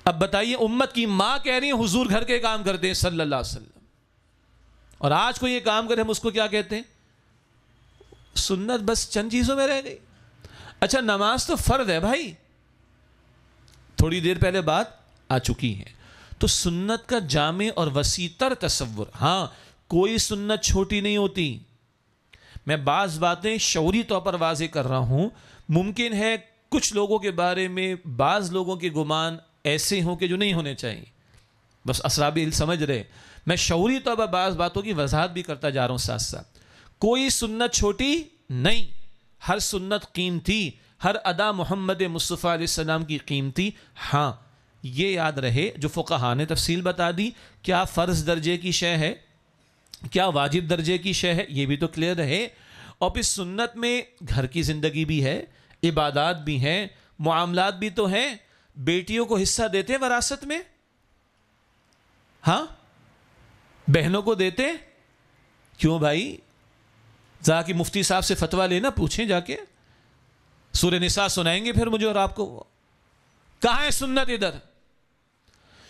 اب بتائیے, امت کی ماں کہہ رہی ہیں حضور گھر کے کام کرتے ہیں صلی اللہ علیہ وسلم, اور آج کو یہ کام کرے ہم اس کو کیا کہتے ہیں؟ سنت بس چند چیزوں میں رہ گئی. اچھا نماز تو فرض ہے بھائی, تھوڑی دیر پہلے بات آ چکی ہے. تو سنت کا جامع اور وسیع تر تصور. ہاں, کوئی سنت چھوٹی نہیں ہوتی. میں بعض باتیں شعوری طور پر واضح کر رہا ہوں. ممکن ہے کچھ لوگوں کے بارے میں بعض لوگوں کے گمان ایسے ہوں کہ جو نہیں ہونے چاہیے, بس اسراب علم سمجھ رہے. میں شعوری طور پر بعض باتوں کی وضاحت بھی کرتا جا رہا ہوں ساتھ ساتھ. کوئی سنت چھوٹی نہیں, ہر سنت قیمتی, ہر ادا محمد مصطفیٰ علیہ السلام کی قیمتی. ہاں یہ یاد رہے جو فقہا نے تفصیل بتا دی, کیا فرض درجے کی شے ہے, کیا واجب درجے کی شے ہے, یہ بھی تو کلیئر رہے. اور پھر سنت میں گھر کی زندگی بھی ہے, عبادات بھی ہیں, معاملات بھی تو ہیں. بیٹیوں کو حصہ دیتے ہیں وراثت میں؟ ہاں, بہنوں کو دیتے؟ کیوں بھائی؟ جا کے مفتی صاحب سے فتویٰ لینا, پوچھیں جا کے. سورہ نساء سنائیں گے پھر مجھے اور آپ کو. کہاں ہے سنت ادھر؟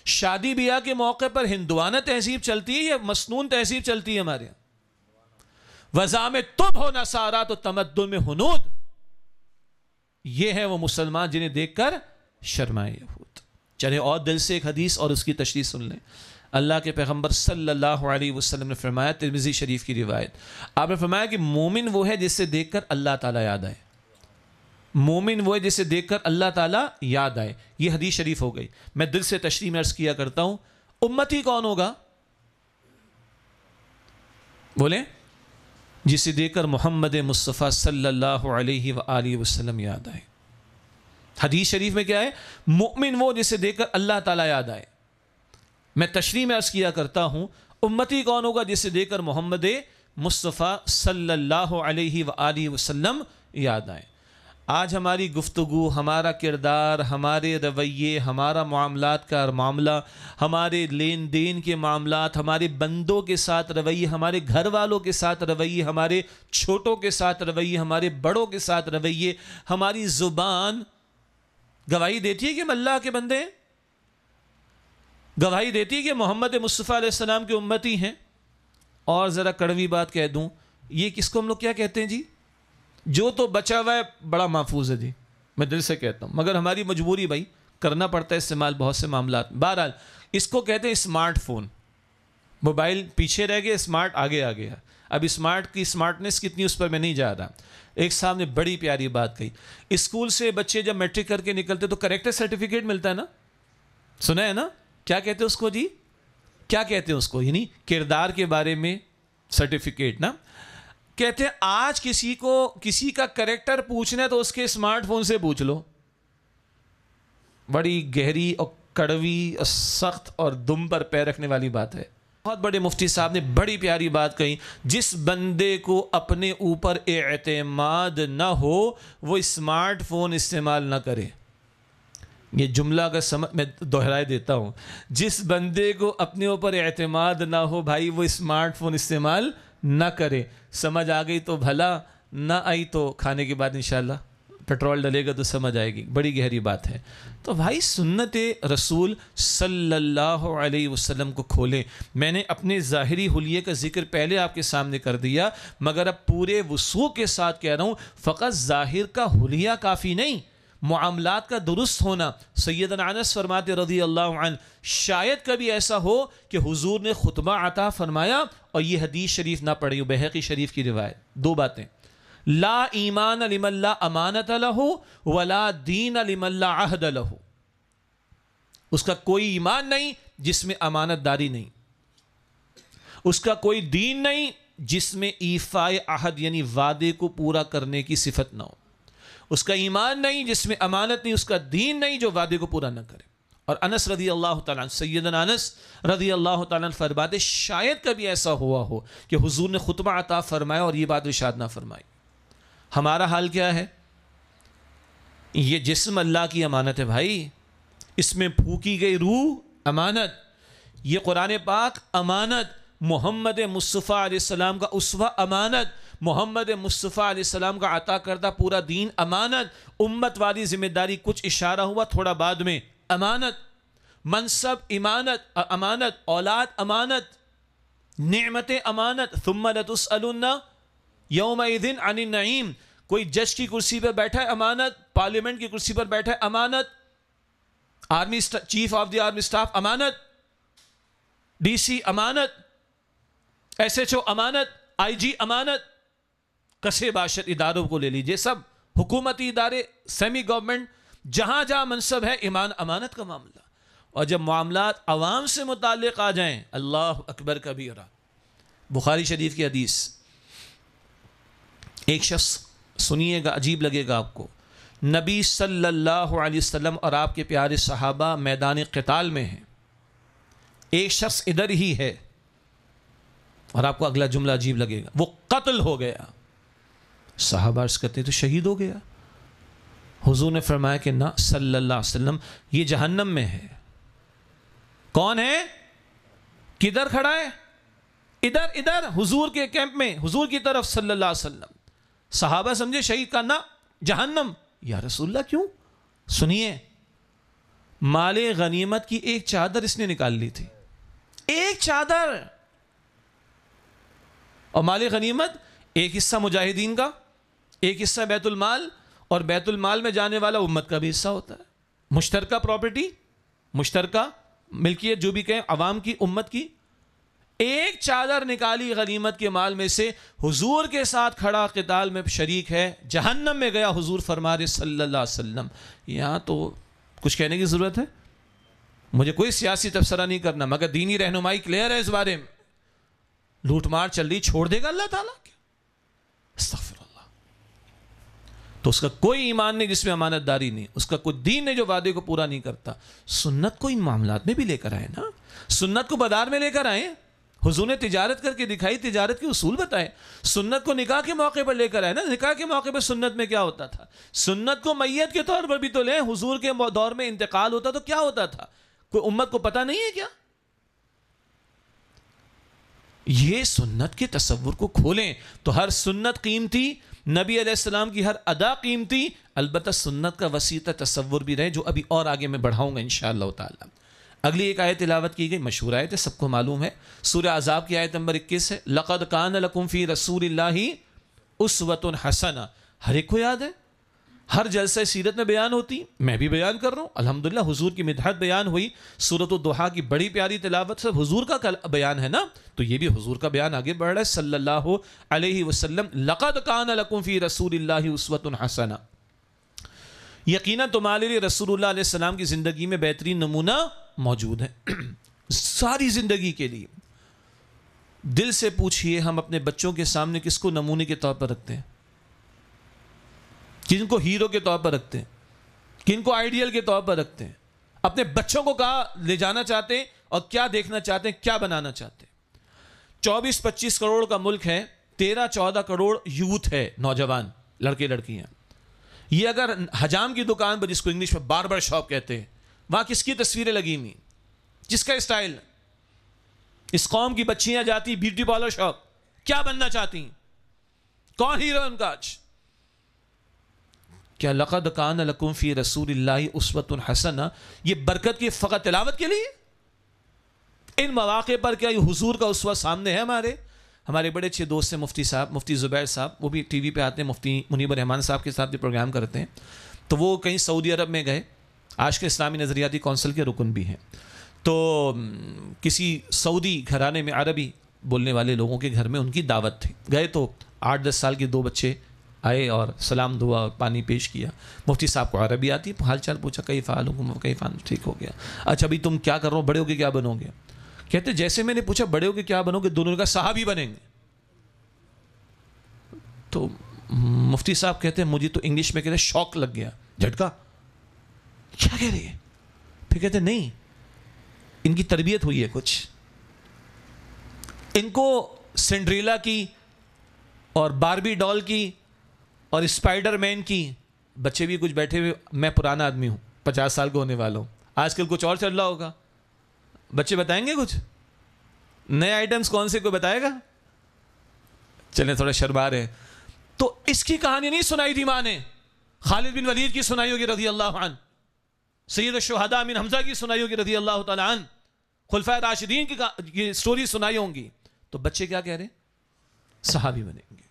شادی بیاہ کے موقع پر ہندوانہ تہذیب چلتی ہے یا مسنون تہذیب چلتی ہے ہمارے یہاں؟ وضع میں تب ہو نصارا تو تمدن میں ہنود. یہ ہے وہ مسلمان جنہیں دیکھ کر شرمائے یہود. چلے اور دل سے ایک حدیث اور اس کی تشریح سن لیں. اللہ کے پیغمبر صلی اللہ علیہ وسلم نے فرمایا, ترمذی شریف کی روایت, آپ نے فرمایا کہ مومن وہ ہے جسے دیکھ کر اللہ تعالیٰ یاد آئے. مومن وہ ہے جسے دیکھ کر اللہ تعالیٰ یاد آئے. یہ حدیث شریف ہو گئی. میں دل سے تشریح میں عرض کیا کرتا ہوں, امتی کون ہوگا؟ بولیں, جسے دیکھ کر محمد مصطفیٰ صلی اللہ علیہ وآلہ وسلم یاد آئے. حدیث شریف میں کیا ہے؟ مؤمن وہ جسے دیکھ کر اللہ تعالیٰ یاد آئے. میں تشریح میں عرض کیا کرتا ہوں, امتی کون ہوگا جسے دیکھ کر محمد مصطفیٰ صلی اللہ علیہ وآلہ وسلم یاد آئے. آج ہماری گفتگو, ہمارا کردار, ہمارے رویے, ہمارا معاملات کا معاملہ, ہمارے لین دین کے معاملات, ہمارے بندوں کے ساتھ رویے, ہمارے گھر والوں کے ساتھ رویے, ہمارے چھوٹوں کے ساتھ رویے, ہمارے بڑوں کے ساتھ رویے, ہماری زبان گواہی دیتی ہے کہ ہم اللہ کے بندے ہیں, گواہی دیتی ہے کہ محمد مصطفیٰ علیہ السلام کے امتی ہیں. اور ذرا کڑوی بات کہہ دوں, یہ کس کو ہم لوگ کیا کہتے ہیں جی؟ جو تو بچا ہوا ہے بڑا محفوظ ہے جی, میں دل سے کہتا ہوں, مگر ہماری مجبوری بھائی کرنا پڑتا ہے استعمال بہت سے معاملات. بہرحال اس کو کہتے ہیں اسمارٹ فون. موبائل پیچھے رہ گیا, اسمارٹ آگے آ گیا. اب اسمارٹ کی اسمارٹنیس کتنی, اس پر میں نہیں جا رہا. ایک صاحب نے بڑی پیاری بات کہی, اسکول سے بچے جب میٹرک کر کے نکلتے تو کریکٹر سرٹیفکیٹ ملتا ہے نا, سنا ہے نا؟ کیا کہتے ہیں اس کو جی؟ کیا کہتے ہیں اس کو؟ یعنی کردار کے بارے میں سرٹیفکیٹ نا. کہتے ہیں آج کسی کو کسی کا کریکٹر پوچھنا ہے تو اس کے اسمارٹ فون سے پوچھ لو. بڑی گہری اور کڑوی اور سخت اور دم پر پیر رکھنے والی بات ہے. بہت بڑے مفتی صاحب نے بڑی پیاری بات کہی, جس بندے کو اپنے اوپر اعتماد نہ ہو وہ اسمارٹ فون استعمال نہ کرے. یہ جملہ اگر میں دہرائے دیتا ہوں، جس بندے کو اپنے اوپر اعتماد نہ ہو بھائی وہ اسمارٹ فون استعمال نہ کرے. سمجھ آ گئی تو بھلا، نہ آئی تو کھانے کے بعد انشاءاللہ پیٹرول ڈلے گا تو سمجھ آئے گی. بڑی گہری بات ہے. تو بھائی سنت رسول صلی اللہ علیہ وسلم کو کھولیں. میں نے اپنے ظاہری حلیے کا ذکر پہلے آپ کے سامنے کر دیا، مگر اب پورے وثوق کے ساتھ کہہ رہا ہوں فقط ظاہر کا حلیہ کافی نہیں، معاملات کا درست ہونا. سیدنا انس فرماتے رضی اللہ عنہ، شاید کبھی ایسا ہو کہ حضور نے خطبہ عطا فرمایا اور یہ حدیث شریف نہ پڑھی ہو، بہقی شریف کی روایت. دو باتیں، لا ایمان لمن لا امانت لہ ولا دین لمن لا عہد لہ. اس کا کوئی ایمان نہیں جس میں امانت داری نہیں، اس کا کوئی دین نہیں جس میں ایفاء عہد یعنی وعدے کو پورا کرنے کی صفت نہ ہو، اس کا ایمان نہیں جس میں امانت نہیں، اس کا دین نہیں جو وعدے کو پورا نہ کرے. اور انس رضی اللہ تعالیٰ عنہ، سیدنا انس رضی اللہ تعالیٰ عنہ فرماتے شاید کبھی ایسا ہوا ہو کہ حضور نے خطبہ عطا فرمایا اور یہ بات ارشاد نہ فرمائی. ہمارا حال کیا ہے؟ یہ جسم اللہ کی امانت ہے بھائی، اس میں پھونکی گئی روح امانت، یہ قرآن پاک امانت، محمد مصطفیٰ علیہ السلام کا اسوہ امانت، محمد مصطفیٰ علیہ السلام کا عطا کردہ پورا دین امانت، امت والی ذمہ داری کچھ اشارہ ہوا تھوڑا بعد میں امانت، منصب امانت، اولاد امانت، نعمتیں امانت. ثم لتسألن یومئذ عن النعیم. کوئی جج کی کرسی پر بیٹھا ہے امانت، پارلیمنٹ کی کرسی پر بیٹھا ہے امانت، army chief of the army staff امانت، ڈی سی امانت، ایس ایچ او امانت، آئی جی امانت. کسے باشد اداروں کو لے لیجئے، سب حکومتی ادارے، سیمی گورنمنٹ، جہاں جہاں منصب ہے ایمان امانت کا معاملہ. اور جب معاملات عوام سے متعلق آ جائیں، اللہ اکبر کبیرہ. بخاری شریف کی حدیث، ایک شخص سنیے گا عجیب لگے گا آپ کو، نبی صلی اللہ علیہ وسلم اور آپ کے پیارے صحابہ میدان قتال میں ہیں، ایک شخص ادھر ہی ہے اور آپ کو اگلا جملہ عجیب لگے گا، وہ قتل ہو گیا. صحابہ عرض کرتے تو شہید ہو گیا. حضور نے فرمایا کہ نہ صلی اللہ علیہ وسلم، یہ جہنم میں ہے. کون ہے؟ کدھر کھڑا ہے؟ ادھر حضور کے کیمپ میں، حضور کی طرف صلی اللہ علیہ وسلم. صحابہ سمجھے شہید کا، نہ جہنم. یا رسول اللہ کیوں؟ سنیے، مال غنیمت کی ایک چادر اس نے نکال لی تھی، ایک چادر. اور مال غنیمت ایک حصہ مجاہدین کا، ایک حصہ بیت المال، اور بیت المال میں جانے والا امت کا بھی حصہ ہوتا ہے. مشترکہ پراپرٹی، مشترکہ ملکیت جو بھی کہیں، عوام کی، امت کی. ایک چادر نکالی غنیمت کے مال میں سے، حضور کے ساتھ کھڑا قتال میں شریک ہے، جہنم میں گیا. حضور فرما رہے صلی اللہ علیہ وسلم. یہاں تو کچھ کہنے کی ضرورت ہے؟ مجھے کوئی سیاسی تبصرہ نہیں کرنا، مگر دینی رہنمائی کلیئر ہے اس بارے میں. لوٹ مار چل رہی، چھوڑ دے گا اللہ تعالیٰ کیا؟ استغفر اللہ. تو اس کا کوئی ایمان نہیں جس میں امانت داری نہیں، اس کا کوئی دین نہیں جو وعدے کو پورا نہیں کرتا. سنت کو ان معاملات میں بھی لے کر آئے نا، سنت کو بازار میں لے کر آئے. حضور نے تجارت کر کے دکھائی، تجارت کے اصول بتائے. سنت کو نکاح کے موقع پر لے کر آئے نا، نکاح کے موقع پر سنت میں کیا ہوتا تھا؟ سنت کو میت کے طور پر بھی تو لیں. حضور کے دور میں انتقال ہوتا تو کیا ہوتا تھا؟ کوئی امت کو پتہ نہیں ہے کیا؟ یہ سنت کے تصور کو کھولیں تو ہر سنت قیمتی، نبی علیہ السلام کی ہر ادا قیمتی. البتہ سنت کا وسیع تصور بھی رہے، جو ابھی اور آگے میں بڑھاؤں گا انشاءاللہ تعالی. اگلی ایک آیت تلاوت کی گئی، مشہور آیت ہے، سب کو معلوم ہے، سورہ احزاب کی آیت نمبر 21 ہے. لقد کان لکم فی رسول اللہ اسوۃ حسنہ. ہر ایک کو یاد ہے، ہر جلسہ سیرت میں بیان ہوتی، میں بھی بیان کر رہا ہوں. الحمدللہ حضور کی مدحت بیان ہوئی، سورۃ الضحیٰ کی بڑی پیاری تلاوت، سب حضور کا بیان ہے نا، تو یہ بھی حضور کا بیان آگے بڑھ رہا ہے صلی اللہ علیہ وسلم. لقد کان لکم فی رسول اللہ اسوۃ حسنہ. یقیناً تمہارے لیے رسول اللہ علیہ السلام کی زندگی میں بہترین نمونہ موجود ہے. ساری زندگی کے لیے. دل سے پوچھئے، ہم اپنے بچوں کے سامنے کس کو نمونے کے طور پر رکھتے ہیں؟ کن کو ہیرو کے طور پر رکھتے ہیں؟ کن کو آئیڈیل کے طور پر رکھتے ہیں؟ اپنے بچوں کو کہاں لے جانا چاہتے ہیں اور کیا دیکھنا چاہتے ہیں، کیا بنانا چاہتے ہیں؟ 24-25 کروڑ کا ملک ہے، 13-14 کروڑ یوتھ ہے، نوجوان لڑکے لڑکیاں. یہ اگر حجام کی دکان پر، جس کو انگلش میں باربر شاپ کہتے ہیں، وہاں کس کی تصویریں لگی ہوئی، جس کا اسٹائل، اس قوم کی بچیاں جاتی بیوٹی پارلر شاپ، کیا بننا چاہتی ہیں؟ کون ہیرو ان کا آج؟ کیا لقد کان لکم فی رسول اللہ اسوۃ حسنہ یہ برکت کی فقط تلاوت کے لیے؟ ان مواقع پر کیا یہ حضور کا اسوہ سامنے ہے؟ ہمارے بڑے اچھے دوست ہیں مفتی صاحب، مفتی زبیر صاحب، وہ بھی ٹی وی پہ آتے ہیں، مفتی منیب الرحمان صاحب کے ساتھ بھی پروگرام کرتے ہیں. تو وہ کہیں سعودی عرب میں گئے، آج کے اسلامی نظریاتی کونسل کے رکن بھی ہیں. تو کسی سعودی گھرانے میں عربی بولنے والے لوگوں کے گھر میں ان کی دعوت تھی. گئے تو 8-10 سال کے 2 بچے آئے اور سلام دعا اور پانی پیش کیا. مفتی صاحب کو عربی آتی، حال چال پوچھا، کئی فعال حکم کئی فعال، ٹھیک ہو گیا. اچھا ابھی تم کیا کر رہے ہو، بڑے ہو کے کیا بنو گے؟ کہتے جیسے میں نے پوچھا بڑے ہو کے کیا بنو گے، دونوں کا صحابی بنیں گے. تو مفتی صاحب کہتے ہیں مجھے تو انگلش میں کہتے ہیں شوق لگ گیا، جھٹکا، کیا کہہ رہی ہے؟ پھر کہتے نہیں ان کی تربیت ہوئی ہے کچھ، ان کو سنڈریلا کی اور باربی ڈال کی اور اسپائڈر مین کی، بچے بھی کچھ بیٹھے ہوئے، میں پرانا آدمی ہوں، 50 سال کا ہونے والا ہوں، آج کل کچھ اور چل رہا ہوگا. بچے بتائیں گے کچھ نئے آئٹمز، کون سے کوئی بتائے گا؟ چلیں تھوڑا شرما رہے. تو اس کی کہانی نہیں سنائی تھی ماں نے، خالد بن ولید کی سنائی ہوگی رضی اللہ عنہ، سید الشہداء امین حمزہ کی سنائی ہوگی رضی اللہ تعالیٰ عنہ، خلفائے راشدین کی سٹوری سنائی ہوں گی. تو بچے کیا کہہ رہے ہیں؟ صحابی بنیں گے.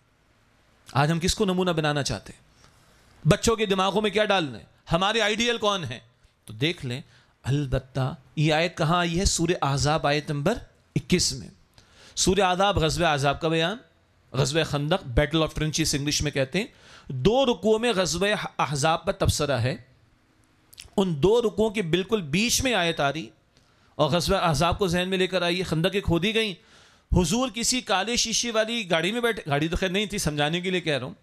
آج ہم کس کو نمونہ بنانا چاہتے ہیں؟ بچوں کے دماغوں میں کیا ڈالنا ہے؟ ہمارے آئیڈیل کون ہیں؟ تو دیکھ لیں. البتہ یہ آیت کہاں آئی ہے؟ سورہ احزاب آیت نمبر 21 میں. سورہ احزاب غزوہ احزاب کا بیان، غزوہ خندق، بیٹل آف ٹرنچز انگلش میں کہتے ہیں. 2 رکوعوں میں غزوہ احزاب پر تبصرہ ہے. ان 2 رکوعوں کے بالکل بیچ میں آیت آ رہی اور غزوہ احزاب کو ذہن میں لے کر آئیے. خندقیں کھودی گئیں، حضور کسی کالے شیشے والی گاڑی میں بیٹھے، گاڑی تو خیر نہیں تھی، سمجھانے کے لیے کہہ رہا ہوں،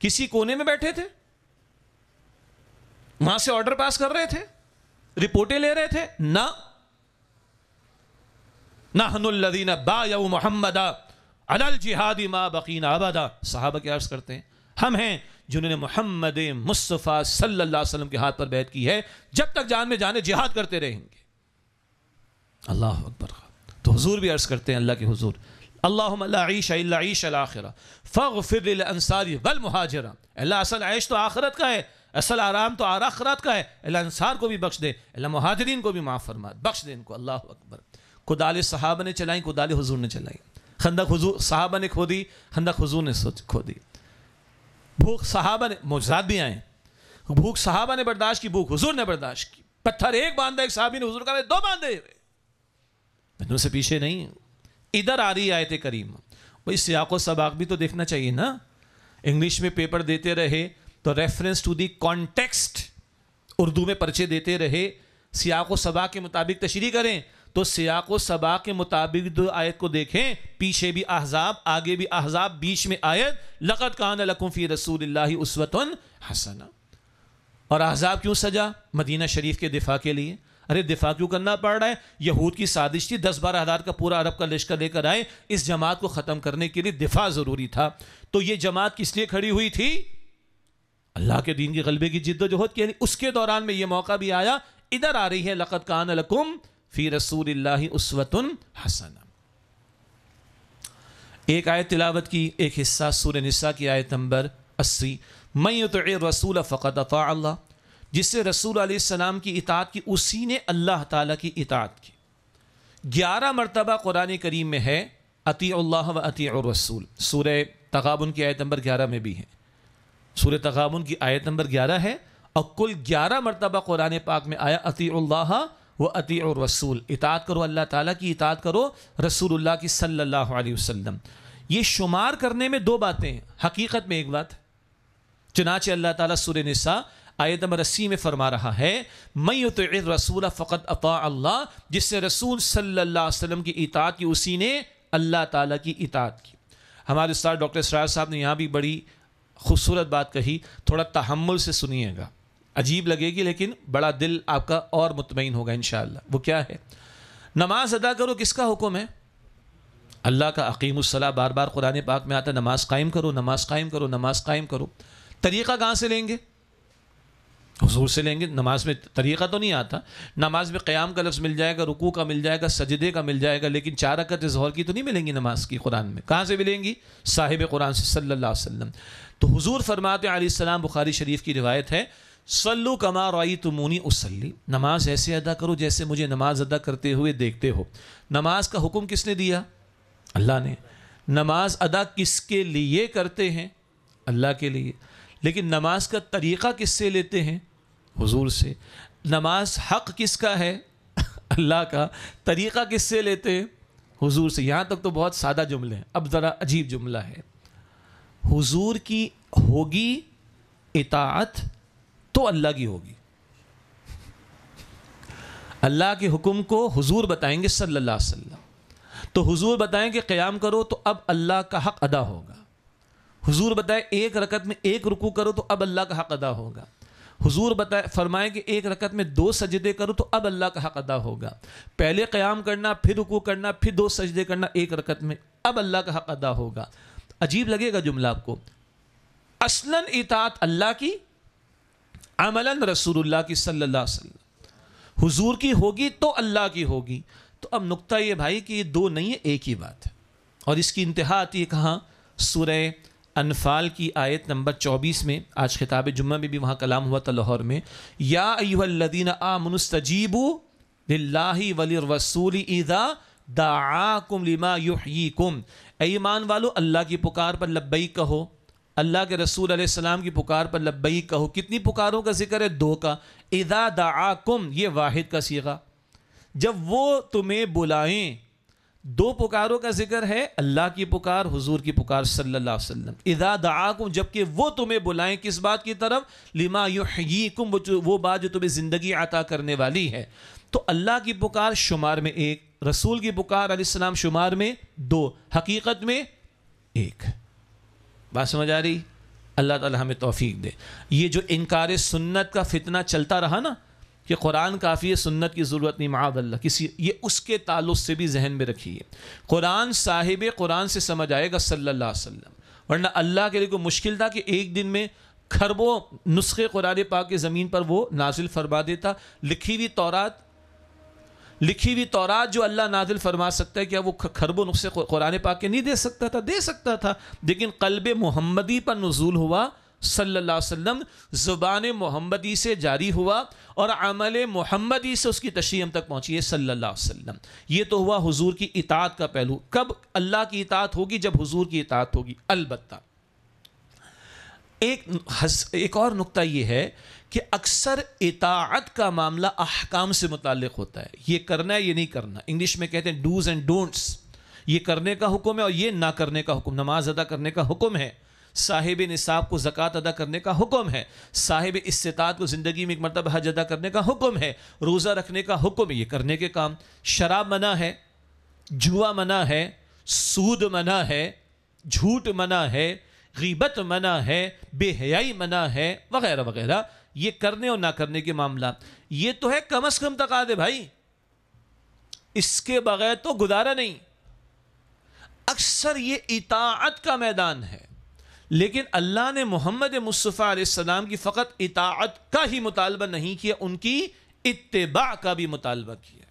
کسی کونے میں بیٹھے تھے، وہاں سے آرڈر پاس کر رہے تھے، رپورٹیں لے رہے تھے. نحن الذین بایعوا محمدا علی الجہاد ما بقینا ابدا. صحابہ کے عرض کرتے ہیں ہم ہیں جنہوں نے محمد مصطفیٰ صلی اللہ علیہ وسلم کے ہاتھ پر بیعت کی ہے، جب تک جان میں جانے جہاد کرتے رہیں گے. اللہ اکبر. تو حضور بھی عرض کرتے ہیں اللہ کے حضور، اللہم لا عیش الا عیش الاخرہ فاغفر للانصار والمہاجر. اللہ اصل عیش تو آخرت کا ہے، اصل آرام تو آخرت کا ہے. اللہ انصار کو بھی بخش دے، اللہ مہاجرین کو بھی معاف فرما، بخش دے ان کو. اللہ اکبر. کدال صحابہ نے چلائیں، کدال حضور نے چلائی. خندق حضور صحابہ نے کھودی، خندق حضور نے کھودی. بھوک صحابہ نے، معجزات بھی آئے، بھوک صحابہ نے برداشت کی، بھوک حضور نے برداشت کی. پتھر ایک باندھا ایک صحابی نے، حضور کا 2 باندھے ہوئے. میں سے پیچھے نہیں. ادھر آ رہی آیت کریم. بھائی سیاق و سباق بھی تو دیکھنا چاہیے نا. انگلش میں پیپر دیتے رہے تو reference to the context, Urdu میں پرچے دیتے رہے، سیاق و سباق کے مطابق تشریح کریں. تو سیاق و سباق کے مطابق دو آیت کو دیکھیں، پیچھے بھی احزاب، آگے بھی احزاب، بیچ میں آیت لقد کان لکم فی رسول اللہ اسوۃ حسنہ. اور احزاب کیوں سجا؟ مدینہ شریف کے دفاع کے لیے. ارے دفاع کیوں کرنا پڑ رہا ہے؟ یہود کی سازش تھی، 10-12 ہزار کا پورا عرب کا لشکر لے کر آئے، اس جماعت کو ختم کرنے کے لیے دفاع ضروری تھا. تو یہ جماعت کس لیے کھڑی ہوئی تھی؟ اللہ کے دین کے غلبے کی جد و جہد کے لیے. اس کے دوران میں یہ موقع بھی آیا. ادھر آ رہی ہے لقد کان لکم فی رسول اللہ اسوۃ حسنہ. ایک آیت تلاوت کی، ایک حصہ سورہ نساء کی آیت نمبر 80. من یطع الرسول فقد اطاع اللہ. جس سے رسول علیہ السلام کی اطاعت کی، اسی نے اللہ تعالیٰ کی اطاعت کی. 11 مرتبہ قرآن کریم میں ہے اطیع اللہ و اطیع الرسول. سورہ تغابن کی آیت نمبر 11 میں بھی ہے. سورہ تغابن کی آیت نمبر 11 ہے اور کل 11 مرتبہ قرآن پاک میں آیا اطیع اللہ و اطیع الرسول. اطاعت کرو اللہ تعالیٰ کی، اطاعت کرو رسول اللہ کی صلی اللہ علیہ وسلم. یہ شمار کرنے میں 2 باتیں ہیں، حقیقت میں ایک بات. چنانچہ اللہ تعالیٰ سورہ نساء آیت نمبر 80 میں فرما رہا ہے من یطع الرسول فقد اطاع اللہ. جس سے رسول صلی اللہ علیہ وسلم کی اطاعت کی، اسی نے اللہ تعالیٰ کی اطاعت کی. ہمارے استاد ڈاکٹر اسرار صاحب نے یہاں بھی بڑی خوبصورت بات کہی، تھوڑا تحمل سے سنیے گا، عجیب لگے گی لیکن بڑا دل آپ کا اور مطمئن ہوگا انشاءاللہ. وہ کیا ہے؟ نماز ادا کرو کس کا حکم ہے؟ اللہ کا. اقیم الصلاۃ بار بار قرآن پاک میں آتا ہے، نماز قائم کرو، نماز قائم کرو، نماز قائم کرو. طریقہ کہاں سے لیں گے؟ حضور سے لیں گے. نماز میں طریقہ تو نہیں آتا, نماز میں قیام کا لفظ مل جائے گا, رکوع کا مل جائے گا, سجدے کا مل جائے گا, لیکن 4 رکعت ظہر کی تو نہیں ملیں گی نماز کی قرآن میں. کہاں سے ملیں گی؟ صاحب قرآن سے صلی اللہ علیہ وسلم. تو حضور فرماتے ہیں علیہ السلام, بخاری شریف کی روایت ہے, صلو کما رأیتمونی اصلی, نماز ایسے ادا کرو جیسے مجھے نماز ادا کرتے ہوئے دیکھتے ہو. نماز کا حکم کس نے دیا؟ اللہ نے. نماز ادا کس کے لیے کرتے ہیں؟ اللہ کے لیے. لیکن نماز کا طریقہ کس سے لیتے ہیں؟ حضور سے. نماز حق کس کا ہے؟ اللہ کا. طریقہ کس سے لیتے ہیں؟ حضور سے. یہاں تک تو بہت سادہ جملے ہیں, اب ذرا عجیب جملہ ہے. حضور کی ہوگی اطاعت تو اللہ کی ہوگی. اللہ کے حکم کو حضور بتائیں گے صلی اللہ علیہ وسلم, تو حضور بتائیں کہ قیام کرو تو اب اللہ کا حق ادا ہوگا. حضور بتائیں 1 رکعت میں 1 رکوع کرو تو اب اللہ کا حق ادا ہوگا. حضور فرمائیں کہ 1 رکعت میں 2 سجدے کرو تو اب اللہ کا حق ادا ہوگا. پہلے قیام کرنا, پھر رکوع کرنا, پھر 2 سجدے کرنا 1 رکعت میں, اب اللہ کا حق ادا ہوگا. عجیب لگے گا جملہ آپ کو. اصلاً اطاعت اللہ کی, عملاً رسول اللہ کی صلی اللہ علیہ وسلم. حضور کی ہوگی تو اللہ کی ہوگی. تو اب نقطہ یہ بھائی کہ یہ 2 نہیں ہے, ایک ہی بات ہے. اور اس کی انتہا آتی ہے کہاں؟ سورہ انفال کی آیت نمبر 24 میں. آج خطاب جمعہ میں بھی وہاں کلام ہوا تھا لاہور میں. یا ایھا الذین آمنوا استجیبوا للہ وللرسول اذا دعاکم لما یحییکم. اے ایمان والو, اللہ کی پکار پر لبیک کہو, اللہ کے رسول علیہ السلام کی پکار پر لبیک کہو. کتنی پکاروں کا ذکر ہے؟ 2 کا. اذا دعاکم, یہ واحد کا صیغہ, جب وہ تمہیں بلائیں. 2 پکاروں کا ذکر ہے, اللہ کی پکار, حضور کی پکار صلی اللہ علیہ وسلم. اذا دعاکم, جبکہ وہ تمہیں بلائیں کس بات کی طرف؟ لما یحییکم, وہ بات جو تمہیں زندگی عطا کرنے والی ہے. تو اللہ کی پکار شمار میں 1, رسول کی پکار علیہ السلام شمار میں 2, حقیقت میں 1. بات سمجھ آ رہی؟ اللہ تعالی ہمیں توفیق دے. یہ جو انکار سنت کا فتنہ چلتا رہا نا, کہ قرآن کافی ہے, سنت کی ضرورت نہیں, معاذ اللہ کسی, یہ اس کے تعلق سے بھی ذہن میں رکھیے. قرآن صاحب قرآن سے سمجھ آئے گا صلی اللہ علیہ وسلم. ورنہ اللہ کے لیے کوئی مشکل تھا کہ ایک دن میں کھربوں نسخے قرآن پاک کی زمین پر وہ نازل فرما دیتا. لکھی ہوئی تورات جو اللہ نازل فرما سکتا ہے, کیا وہ کھربوں نسخے قرآن پاک کے نہیں دے سکتا تھا؟ دے سکتا تھا. لیکن قلب محمدی پر نزول ہوا صلی اللہ علیہ وسلم, زبان محمدی سے جاری ہوا, اور عمل محمدی سے اس کی تشریح ہم تک پہنچی ہے صلی اللہ علیہ وسلم. یہ تو ہوا حضور کی اطاعت کا پہلو. کب اللہ کی اطاعت ہوگی؟ جب حضور کی اطاعت ہوگی. البتہ ایک اور نقطہ یہ ہے کہ اکثر اطاعت کا معاملہ احکام سے متعلق ہوتا ہے. یہ کرنا ہے, یہ نہیں کرنا. انگلش میں کہتے ہیں ڈوز اینڈ ڈونٹس. یہ کرنے کا حکم ہے اور یہ نہ کرنے کا حکم. نماز ادا کرنے کا حکم ہے, صاحب نصاب کو زکوٰۃ ادا کرنے کا حکم ہے, صاحب استطاعت کو زندگی میں 1 مرتبہ حج ادا کرنے کا حکم ہے, روزہ رکھنے کا حکم ہے. یہ کرنے کے کام. شراب منع ہے, جوا منع ہے, سود منع ہے, جھوٹ منع ہے, غیبت منع ہے, بے حیائی منع ہے, وغیرہ وغیرہ. یہ کرنے اور نہ کرنے کے معاملات, یہ تو ہے کم از کم تقاضے بھائی, اس کے بغیر تو گزارا نہیں. اکثر یہ اطاعت کا میدان ہے, لیکن اللہ نے محمد مصطفیٰ علیہ السلام کی فقط اطاعت کا ہی مطالبہ نہیں کیا, ان کی اتباع کا بھی مطالبہ کیا.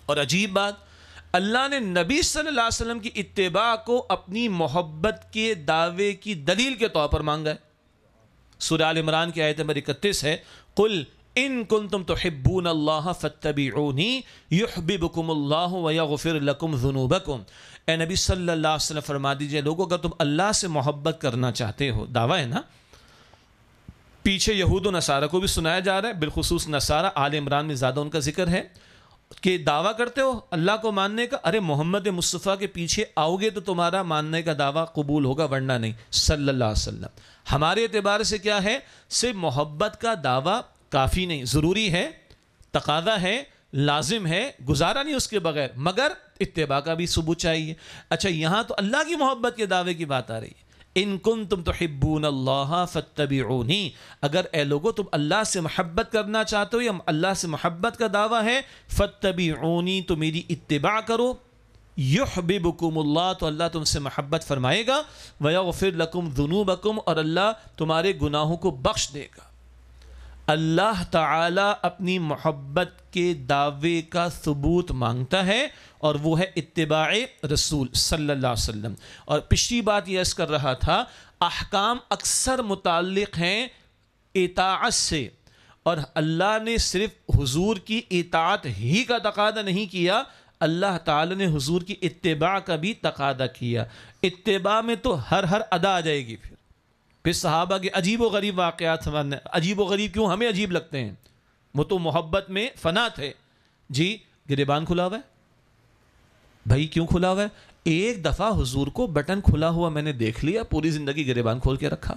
اور عجیب بات, اللہ نے نبی صلی اللہ علیہ وسلم کی اتباع کو اپنی محبت کے دعوے کی دلیل کے طور پر مانگا ہے. سورہ آل عمران کی آیت نمبر 31 ہے, قل ان کنتم تحبون اللہ فاتبعونی یحببکم اللہ ویغفر لکم ذنوبکم. اے نبی صلی اللہ علیہ وسلم فرما دیجئے, لوگوں اگر تم اللہ سے محبت کرنا چاہتے ہو, دعویٰ ہے نا, پیچھے یہود و نصارہ کو بھی سنایا جا رہا ہے, بالخصوص نصارہ, آل عمران میں زیادہ ان کا ذکر ہے, کہ دعویٰ کرتے ہو اللہ کو ماننے کا, ارے محمد مصطفیٰ کے پیچھے آؤ گے تو تمہارا ماننے کا دعویٰ قبول ہوگا, ورنہ نہیں. صلی اللہ علیہ وسلم. ہمارے اعتبار سے کیا ہے, صرف محبت کا دعویٰ کافی نہیں, ضروری ہے, تقاضا ہے, لازم ہے, گزارا نہیں اس کے بغیر, مگر اتباع کا بھی ثبوت چاہیے. اچھا, یہاں تو اللہ کی محبت کے دعوے کی بات آ رہی ہے. ان کنتم تحبون اللہ فاتبعونی, اگر اے لوگو تم اللہ سے محبت کرنا چاہتے ہو یا اللہ سے محبت کا دعویٰ ہے, فاتبعونی, تو میری اتباع کرو, یحببکم اللہ, تو اللہ تم سے محبت فرمائے گا, ویغفر لکم ذنوبکم, اور اللہ تمہارے گناہوں کو بخش دے گا. اللہ تعالیٰ اپنی محبت کے دعوے کا ثبوت مانگتا ہے، اور وہ ہے اتباع رسول صلی اللہ علیہ وسلم۔ اور پچھلی بات یہ عرض کر رہا تھا، احکام اکثر متعلق ہیں اطاعت سے، اور اللہ نے صرف حضور کی اطاعت ہی کا تقاضا نہیں کیا، اللہ تعالی نے حضور کی اتباع کا بھی تقاضا کیا۔ اتباع میں تو ہر ادا آ جائے گی۔ پھر صحابہ کے عجیب و غریب واقعات، عجیب و غریب کیوں ہمیں عجیب لگتے ہیں، وہ تو محبت میں فنا تھے۔ جی گریبان کھلا ہوا ہے، بھائی کیوں کھلا ہوا ہے؟ ایک دفعہ حضور کو بٹن کھلا ہوا میں نے دیکھ لیا، پوری زندگی گریبان کھول کے رکھا،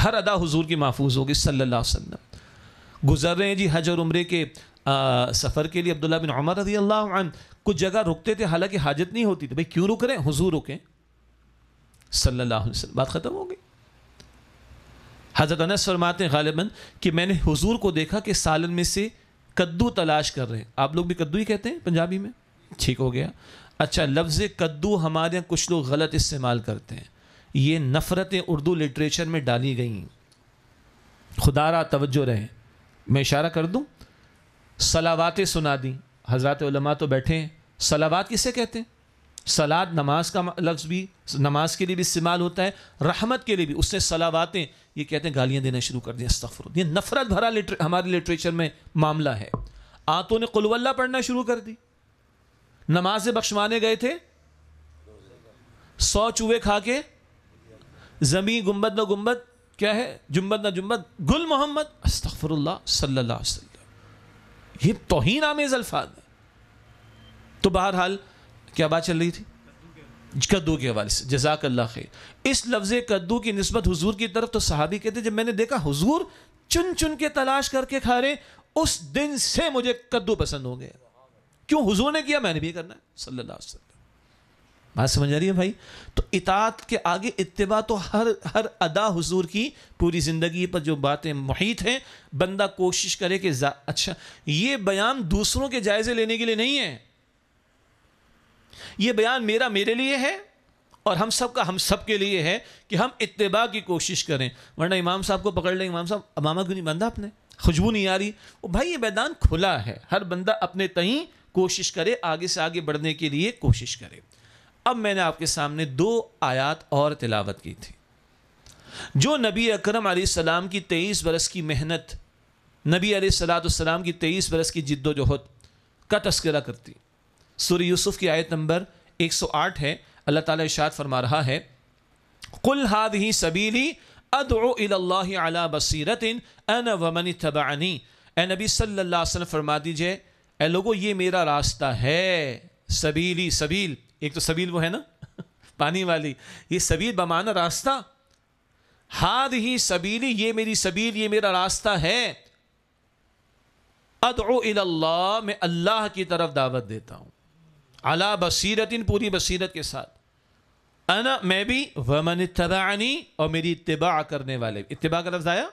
ہر ادا حضور کی محفوظ ہوگی صلی اللہ علیہ وسلم۔ گزر رہے ہیں جی حج اور عمرے کے سفر کے لیے، عبداللہ بن عمر رضی اللہ عنہ کچھ جگہ رکتے تھے، حالانکہ حاجت نہیں ہوتی تھی، بھائی کیوں رک رہے ہیں؟ حضور رکیں صلی اللہ علیہ وسلم، بات ختم ہو گئی۔ حضرت انس فرماتے ہیں غالباً کہ میں نے حضور کو دیکھا کہ سالن میں سے کدو تلاش کر رہے ہیں۔ آپ لوگ بھی کدو ہی کہتے ہیں پنجابی میں؟ ٹھیک ہو گیا۔ اچھا، لفظ کدو ہمارے یہاں کچھ لوگ غلط استعمال کرتے ہیں، یہ نفرتیں اردو لٹریچر میں ڈالی گئی ہیں، خدا را توجہ رہے۔ میں اشارہ کر دوں، صلواتیں سنا دیں، حضرات علماء تو بیٹھے ہیں، صلوات کسے کہتے ہیں؟ صلات نماز کا لفظ بھی نماز کے لیے بھی استعمال ہوتا ہے، رحمت کے لیے بھی، اس سے صلواتیں یہ کہتے ہیں، گالیاں دینا شروع کر دیں، استغفر اللہ، یہ نفرت بھرا ہمارے لٹریچر میں معاملہ ہے۔ آنتوں نے قل ہو اللہ پڑھنا شروع کر دی، نماز سے بخشوانے گئے تھے، 100 چوہے کھا کے زمین گنبد نہ گنبد، کیا ہے جنبد نہ جنبد، گل محمد، استغفر اللہ صلی اللہ علیہ وسلم، یہ توہین آمیز الفاظ ہے۔ تو بہرحال کیا بات چل رہی تھی؟ کدو کے حوالے سے، جزاک اللہ خیر۔ اس لفظ کدو کی نسبت حضور کی طرف تو صحابی کہتے جب میں نے دیکھا حضور چن چن کے تلاش کر کے کھا رہے، اس دن سے مجھے کدو پسند ہو گیا۔ کیوں؟ حضور نے کیا، میں نے بھی کرنا ہے صلی اللہ علیہ وسلم۔ بات سمجھ آ رہی ہے بھائی؟ تو اطاعت کے آگے اتباع تو ہر ادا حضور کی پوری زندگی پر جو باتیں محیط ہیں، بندہ کوشش کرے کہ اچھا، یہ بیان دوسروں کے جائزے لینے کے لیے نہیں ہے، یہ بیان میرے لیے ہے، اور ہم سب کا ہم سب کے لیے ہے کہ ہم اتباع کی کوشش کریں۔ ورنہ امام صاحب کو پکڑ لیں، امام صاحب امامہ کیوں نہیں باندھا آپ نے، خوشبو نہیں آ رہی، وہ بھائی یہ میدان کھلا ہے، ہر بندہ اپنے تئیں کوشش کرے، آگے سے آگے بڑھنے کے لیے کوشش کرے۔ اب میں نے آپ کے سامنے 2 آیات اور تلاوت کی تھی جو نبی اکرم علیہ السلام کی 23 برس کی محنت، نبی علیہ السلام کی 23 برس کی جد و جہد کا تذکرہ کرتی۔ سورہ یوسف کی آیت نمبر 108 ہے، اللہ تعالیٰ ارشاد فرما رہا ہے، قُلْ هَذِهِ سَبِيلِي أَدْعُو إِلَى اللَّهِ عَلَى بَصِيرَةٍ أَنَا وَمَنِ اتَّبَعَنِي۔ اے نبی صلی اللہ علیہ وسلم فرما دیجئے، اے لوگو یہ میرا راستہ ہے، سبیلی، سبیل، ایک تو سبیل وہ ہے نا پانی والی، یہ سبیل بمعنی راستہ، هَذِهِ سَبِيلِي، یہ میری سبیل، یہ میرا راستہ ہے، ادعو الی اللہ، میں اللہ کی طرف دعوت دیتا ہوں، علی بصیرت، پوری بصیرت کے ساتھ، انا، میں بھی، ومن اتبعنی، اور میری اتباع کرنے والے۔ اتباع کا لفظ آیا۔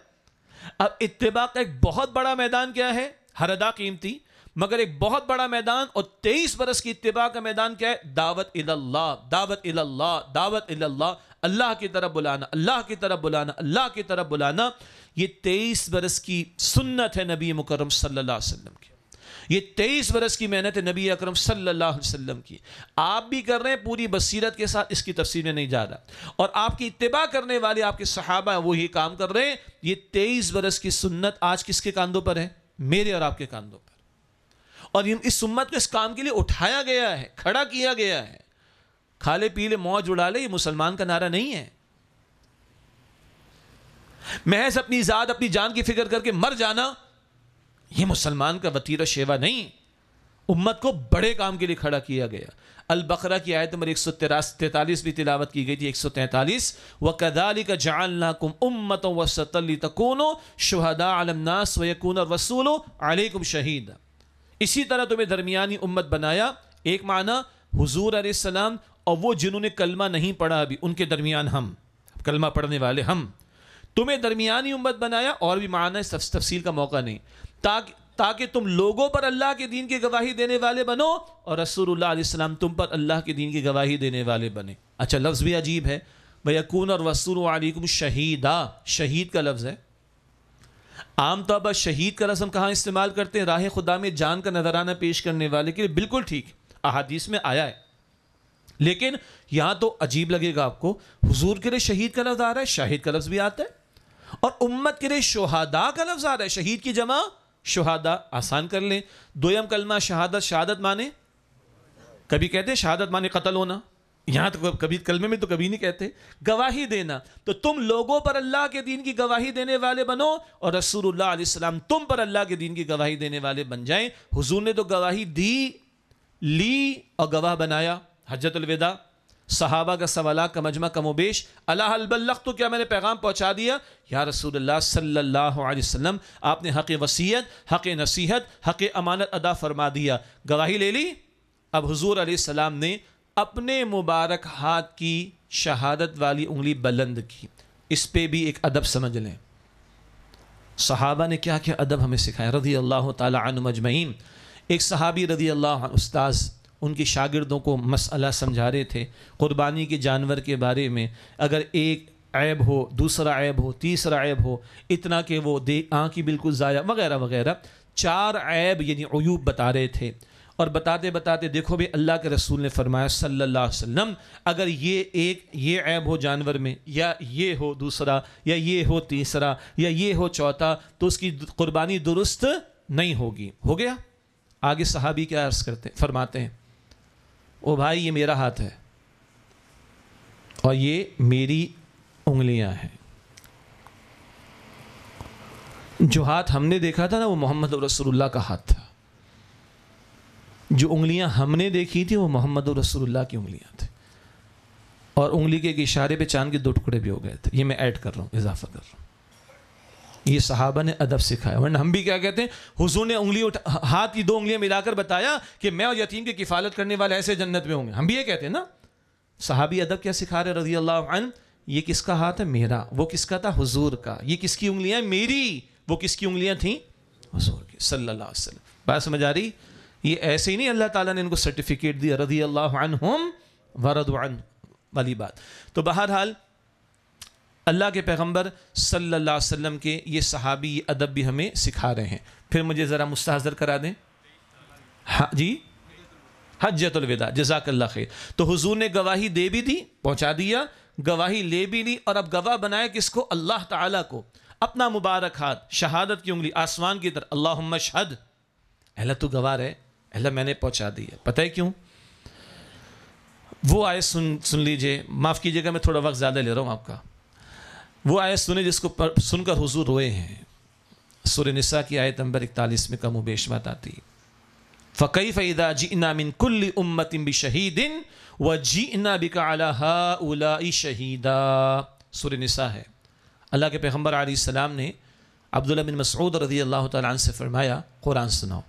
اب اتباع کا ایک بہت بڑا میدان کیا ہے؟ ہر ادا قیمتی، مگر ایک بہت بڑا میدان، اور 23 برس کی اتباع کا میدان کیا ہے؟ دعوت الی اللہ، دعوت الی اللہ، دعوت الی اللہ، اللہ کی طرف بلانا، اللہ کی طرف بلانا، اللہ کی طرف بلانا۔ یہ 23 برس کی سنت ہے نبی مکرم صلی اللہ علیہ وسلم کی، یہ 23 برس کی محنت ہے نبی اکرم صلی اللہ علیہ وسلم کی۔ آپ بھی کر رہے ہیں پوری بصیرت کے ساتھ، اس کی تفصیل میں نہیں جا رہا، اور آپ کی اتباع کرنے والے آپ کے صحابہ وہی کام کر رہے ہیں۔ یہ 23 برس کی سنت آج کس کے کاندھوں پر ہے؟ میرے اور آپ کے کاندھوں پر، اور اس امت کو اس کام کے لیے اٹھایا گیا ہے، کھڑا کیا گیا ہے۔ کھا لے پی لے موج اڑا لے، یہ مسلمان کا نعرہ نہیں ہے۔ محض اپنی ذات، اپنی جان کی فکر کر کے مر جانا، یہ مسلمان کا وتیرہ شیوا نہیں۔ امت کو بڑے کام کے لیے کھڑا کیا گیا۔ البقرہ کی آیت نمبر 143 بھی تلاوت کی گئی تھی، 143، وَكَذَلِكَ جَعَلْنَاكُمْ أُمَّةً وَسَطًا لِتَكُونُوا شُهَدَاءَ عَلَى النَّاسِ وَيَكُونَ الرَّسُولُ عَلَيْكُمْ شَهِيدًا۔ اسی طرح تمہیں درمیانی امت بنایا، ایک معنی حضور علیہ السلام اور وہ جنہوں نے کلمہ نہیں پڑھا ابھی، ان کے درمیان ہم، کلمہ پڑھنے والے ہم، تمہیں درمیانی امت بنایا، اور بھی معنی تفصیل کا موقع نہیں، تاکہ تم لوگوں پر اللہ کے دین کی گواہی دینے والے بنو، اور رسول اللہ علیہ السلام تم پر اللہ کے دین کی گواہی دینے والے بنے۔ اچھا، لفظ بھی عجیب ہے، وَيَكُونَ الرَّسُولُ عَلَيْكُمْ شَهِيدًا، شہید کا لفظ ہے۔ عام طور پر شہید کا لفظ ہم کہاں استعمال کرتے ہیں؟ راہ خدا میں جان کا نذرانہ پیش کرنے والے کے لیے، بالکل ٹھیک، احادیث میں آیا ہے، لیکن یہاں تو عجیب لگے گا آپ کو، حضور کے لیے شہید کا لفظ آ رہا ہے، شاہد کا لفظ بھی آتا ہے، اور امت کے لیے شہداء کا لفظ آ رہا ہے، شہید کی جمع شہداء، آسان کر لیں، دویم کلمہ شہادت، شہادت مانے، کبھی کہتے ہیں شہادت مانے قتل ہونا، یہاں تو کبھی کلمے میں تو کبھی نہیں کہتے، گواہی دینا، تو تم لوگوں پر اللہ کے دین کی گواہی دینے والے بنو، اور رسول اللہ علیہ السلام تم پر اللہ کے دین کی گواہی دینے والے بن جائیں۔ حضور نے تو گواہی دی، لی اور گواہ بنایا، حجۃ الوداع، صحابہ کا سوالات کا مجمع کم و بیش، اللہ حل بلغت، تو کیا میں نے پیغام پہنچا دیا؟ یا رسول اللہ صلی اللہ علیہ وسلم آپ نے حق وصیت، حق نصیحت، حق امانت ادا فرما دیا، گواہی لے لی۔ اب حضور علیہ السلام نے اپنے مبارک ہاتھ کی شہادت والی انگلی بلند کی، اس پہ بھی ایک ادب سمجھ لیں، صحابہ نے کیا کیا ادب ہمیں سکھایا رضی اللہ تعالی عنہم اجمعین۔ ایک صحابی رضی اللہ عنہ استاذ ان کی شاگردوں کو مسئلہ سمجھا رہے تھے قربانی کے جانور کے بارے میں، اگر ایک عیب ہو، دوسرا عیب ہو، تیسرا عیب ہو، اتنا کہ وہ آنکھ ہی بالکل ضائع وغیرہ وغیرہ، 4 عیب یعنی عیوب بتا رہے تھے، اور بتاتے بتاتے دیکھو بھی اللہ کے رسول نے فرمایا صلی اللہ علیہ وسلم، اگر یہ عیب ہو جانور میں، یا یہ ہو دوسرا، یا یہ ہو تیسرا، یا یہ ہو چوتھا، تو اس کی قربانی درست نہیں ہوگی۔ ہو گیا؟ آگے صحابی کیا عرض کرتے فرماتے ہیں، او بھائی یہ میرا ہاتھ ہے اور یہ میری انگلیاں ہیں، جو ہاتھ ہم نے دیکھا تھا نا وہ محمد رسول اللہ کا ہاتھ تھا، جو انگلیاں ہم نے دیکھی تھی وہ محمد رسول اللہ کی انگلیاں تھیں، اور انگلی کے ایک اشارے پہ چاند کے 2 ٹکڑے بھی ہو گئے تھے۔ یہ میں ایڈ کر رہا ہوں، اضافہ کر رہا ہوں، یہ صحابہ نے ادب سکھایا، ورنہ ہم بھی کیا کہتے ہیں، حضور نے ہاتھ کی 2 انگلیاں ملا کر بتایا کہ میں اور یتیم کی کفالت کرنے والے ایسے جنت میں ہوں گے، ہم بھی یہ کہتے ہیں نا۔ صحابی ادب کیا سکھا رہے رضی اللہ عنہ، یہ کس کا ہاتھ ہے؟ میرا۔ وہ کس کا تھا؟ حضور کا۔ یہ کس کی انگلیاں؟ میری۔ وہ کس کی انگلیاں تھیں؟ حضور کی صلی اللہ علیہ وسلم۔ بات سمجھ آ رہی؟ یہ ایسے ہی نہیں اللہ تعالیٰ نے ان کو سرٹیفکیٹ دیا رضی اللہ عنہم ورضوا عنہ والی بات۔ تو بہرحال اللہ کے پیغمبر صلی اللہ علیہ وسلم کے یہ صحابی ادب بھی ہمیں سکھا رہے ہیں۔ پھر مجھے ذرا مستحضر کرا دیں، ہاں جی، حجۃ الوداع، جزاک اللہ خیر۔ تو حضور نے گواہی دے بھی دی، پہنچا دیا، گواہی لے بھی لی، اور اب گواہ بنایا کس کو؟ اللہ تعالیٰ کو۔ اپنا مبارک ہاتھ، شہادت کی انگلی آسمان کی طرف، اللہم اشہد، اللہ تو گواہ ہے، اللہ میں نے پہنچا دی ہے۔ پتہ ہے کیوں؟ وہ آیت سن لیجئے، معاف کیجئے گا میں تھوڑا وقت زیادہ لے رہا ہوں آپ کا، وہ آیت سنیں جس کو سن کر حضور روئے ہیں، سورہ نساء کی آیت نمبر 41 میں کم و بیش بات آتی ہے، فَكَيْفَ إِذَا جِئْنَا مِن كُلِّ أُمَّةٍ بِشَهِيدٍ وَجِئْنَا بِكَ عَلَى هَؤُلَاءِ شَهِيدًا۔ سورہ نساء ہے۔ اللہ کے پیغمبر علیہ السلام نے عبداللہ بن مسعود رضی اللہ تعالیٰ عنہ سے فرمایا قرآن سناؤ۔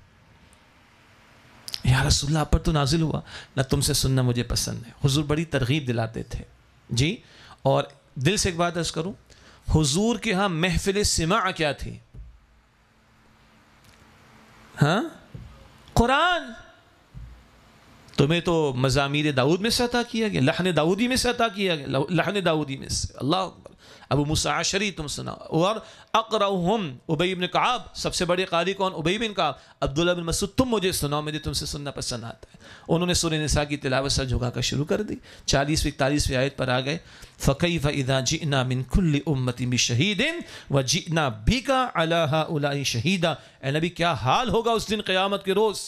یا رسول اللہ آپ پر تو نازل ہوا، نہ تم سے سننا مجھے پسند ہے۔ حضور بڑی ترغیب دلاتے تھے جی۔ اور دل سے ایک بات عرض کروں، حضور کے ہاں محفل سماع کیا تھی؟ ہاں، قرآن۔ تمہیں تو مزامیر داؤد میں سے عطا کیا گیا، لحن داؤدی میں سے عطا کیا گیا، لحن داؤدی میں سے۔ اللہ اکبر۔ ابو موسیٰ عشری تم سنا، اور اقرأہم ابی بن کعب، سب سے بڑے قاری کون؟ ابی بن کعب۔ عبداللہ بن مسعود تم مجھے سناؤ، مجھے تم سے سننا پسند آتا ہے۔ انہوں نے سورہ نساء کی تلاوت سر جھکا کر شروع کر دی، 40ویں 41ویں آیت پر آ گئے، فَكَيْفَ إِذَا جِئْنَا مِن كُلِّ أُمَّةٍ بِشَهِيدٍ وَجِئْنَا بِكَ عَلَى هَؤُلَاءِ شَهِيدًا۔ اے نبی کیا حال ہوگا اس دن قیامت کے روز،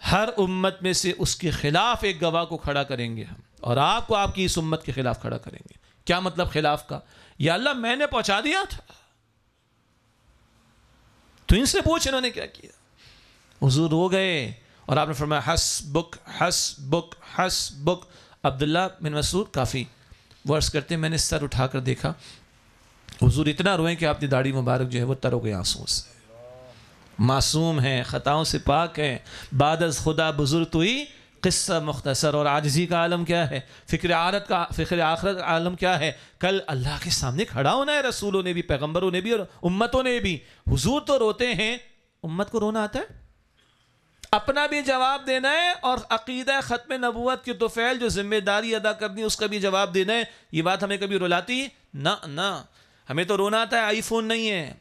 ہر امت میں سے اس کے خلاف ایک گواہ کو کھڑا کریں گے ہم، اور آپ کو آپ کی اس امت کے خلاف کھڑا کریں گے۔ کیا مطلب خلاف کا؟ یا اللہ میں نے پہنچا دیا تھا، تو ان سے پوچھ انہوں نے کیا کیا۔ حضور رو گئے، اور آپ نے فرمایا حسبک حسبک حسبک۔ عبداللہ بن مسعود کافی ورس کرتے ہیں، میں نے سر اٹھا کر دیکھا حضور اتنا روئیں کہ آپ کی داڑھی مبارک جو ہے وہ تر ہو گئی آنسوں سے۔ معصوم ہیں، خطاؤں سے پاک ہیں، بعد از خدا بزرگ تو ہی قصہ مختصر۔ اور عاجزی کا عالم کیا ہے، فکر آخرت کا عالم کیا ہے، کل اللہ کے سامنے کھڑا ہونا ہے، رسولوں نے بھی، پیغمبروں نے بھی، اور امتوں نے بھی۔ حضور تو روتے ہیں، امت کو رونا آتا ہے، اپنا بھی جواب دینا ہے، اور عقیدہ ختم نبوت کی طفیل جو ذمہ داری ادا کرنی ہے اس کا بھی جواب دینا ہے۔ یہ بات ہمیں کبھی رلاتی؟ نہ نہ۔ ہمیں تو رونا آتا ہے آئی فون نہیں ہے،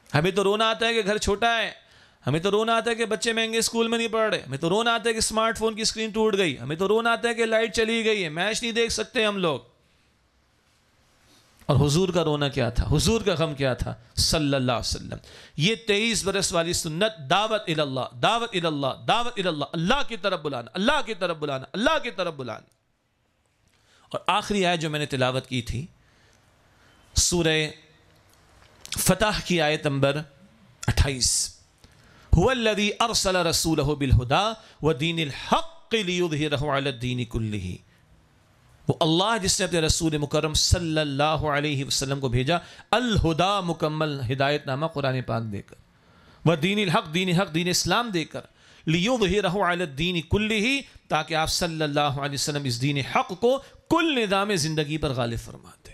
ہمیں تو رونا آتا ہے کہ گھر چھوٹا ہے، ہمیں تو رونا آتا ہے کہ بچے مہنگے اسکول میں نہیں پڑھ رہے، ہمیں تو رونا آتا ہے کہ اسمارٹ فون کی اسکرین ٹوٹ گئی، ہمیں تو رونا آتا ہے کہ لائٹ چلی گئی ہے، میچ نہیں دیکھ سکتے ہم لوگ۔ اور حضور کا رونا کیا تھا، حضور کا غم کیا تھا صلی اللہ علیہ وسلم۔ یہ 23 برس والی سنت، دعوت اللہ، دعوت اللہ، دعوت اللہ، اللہ کی طرف بلانا، اللہ کی طرف بلانا، اللہ کی طرف بلانا۔ اور آخری آیت جو میں نے تلاوت کی تھی سورہ فتح کی آیت نمبر 28، هو الذی ارسل رسولہ بالہدی ودین الحق لیظہرہ علی الدین کلہ، وہ اللہ جس نے اپنے رسول مکرم صلی اللہ علیہ وسلم کو بھیجا الہدا، مکمل ہدایت نامہ قرآن پاک دے کر، ودین الحق، دین حق، دین اسلام دے کر، لیظہرہ علی الدین کلہ، تاکہ آپ صلی اللہ علیہ وسلم اس دین حق کو کل نظام زندگی پر غالب فرما دیں۔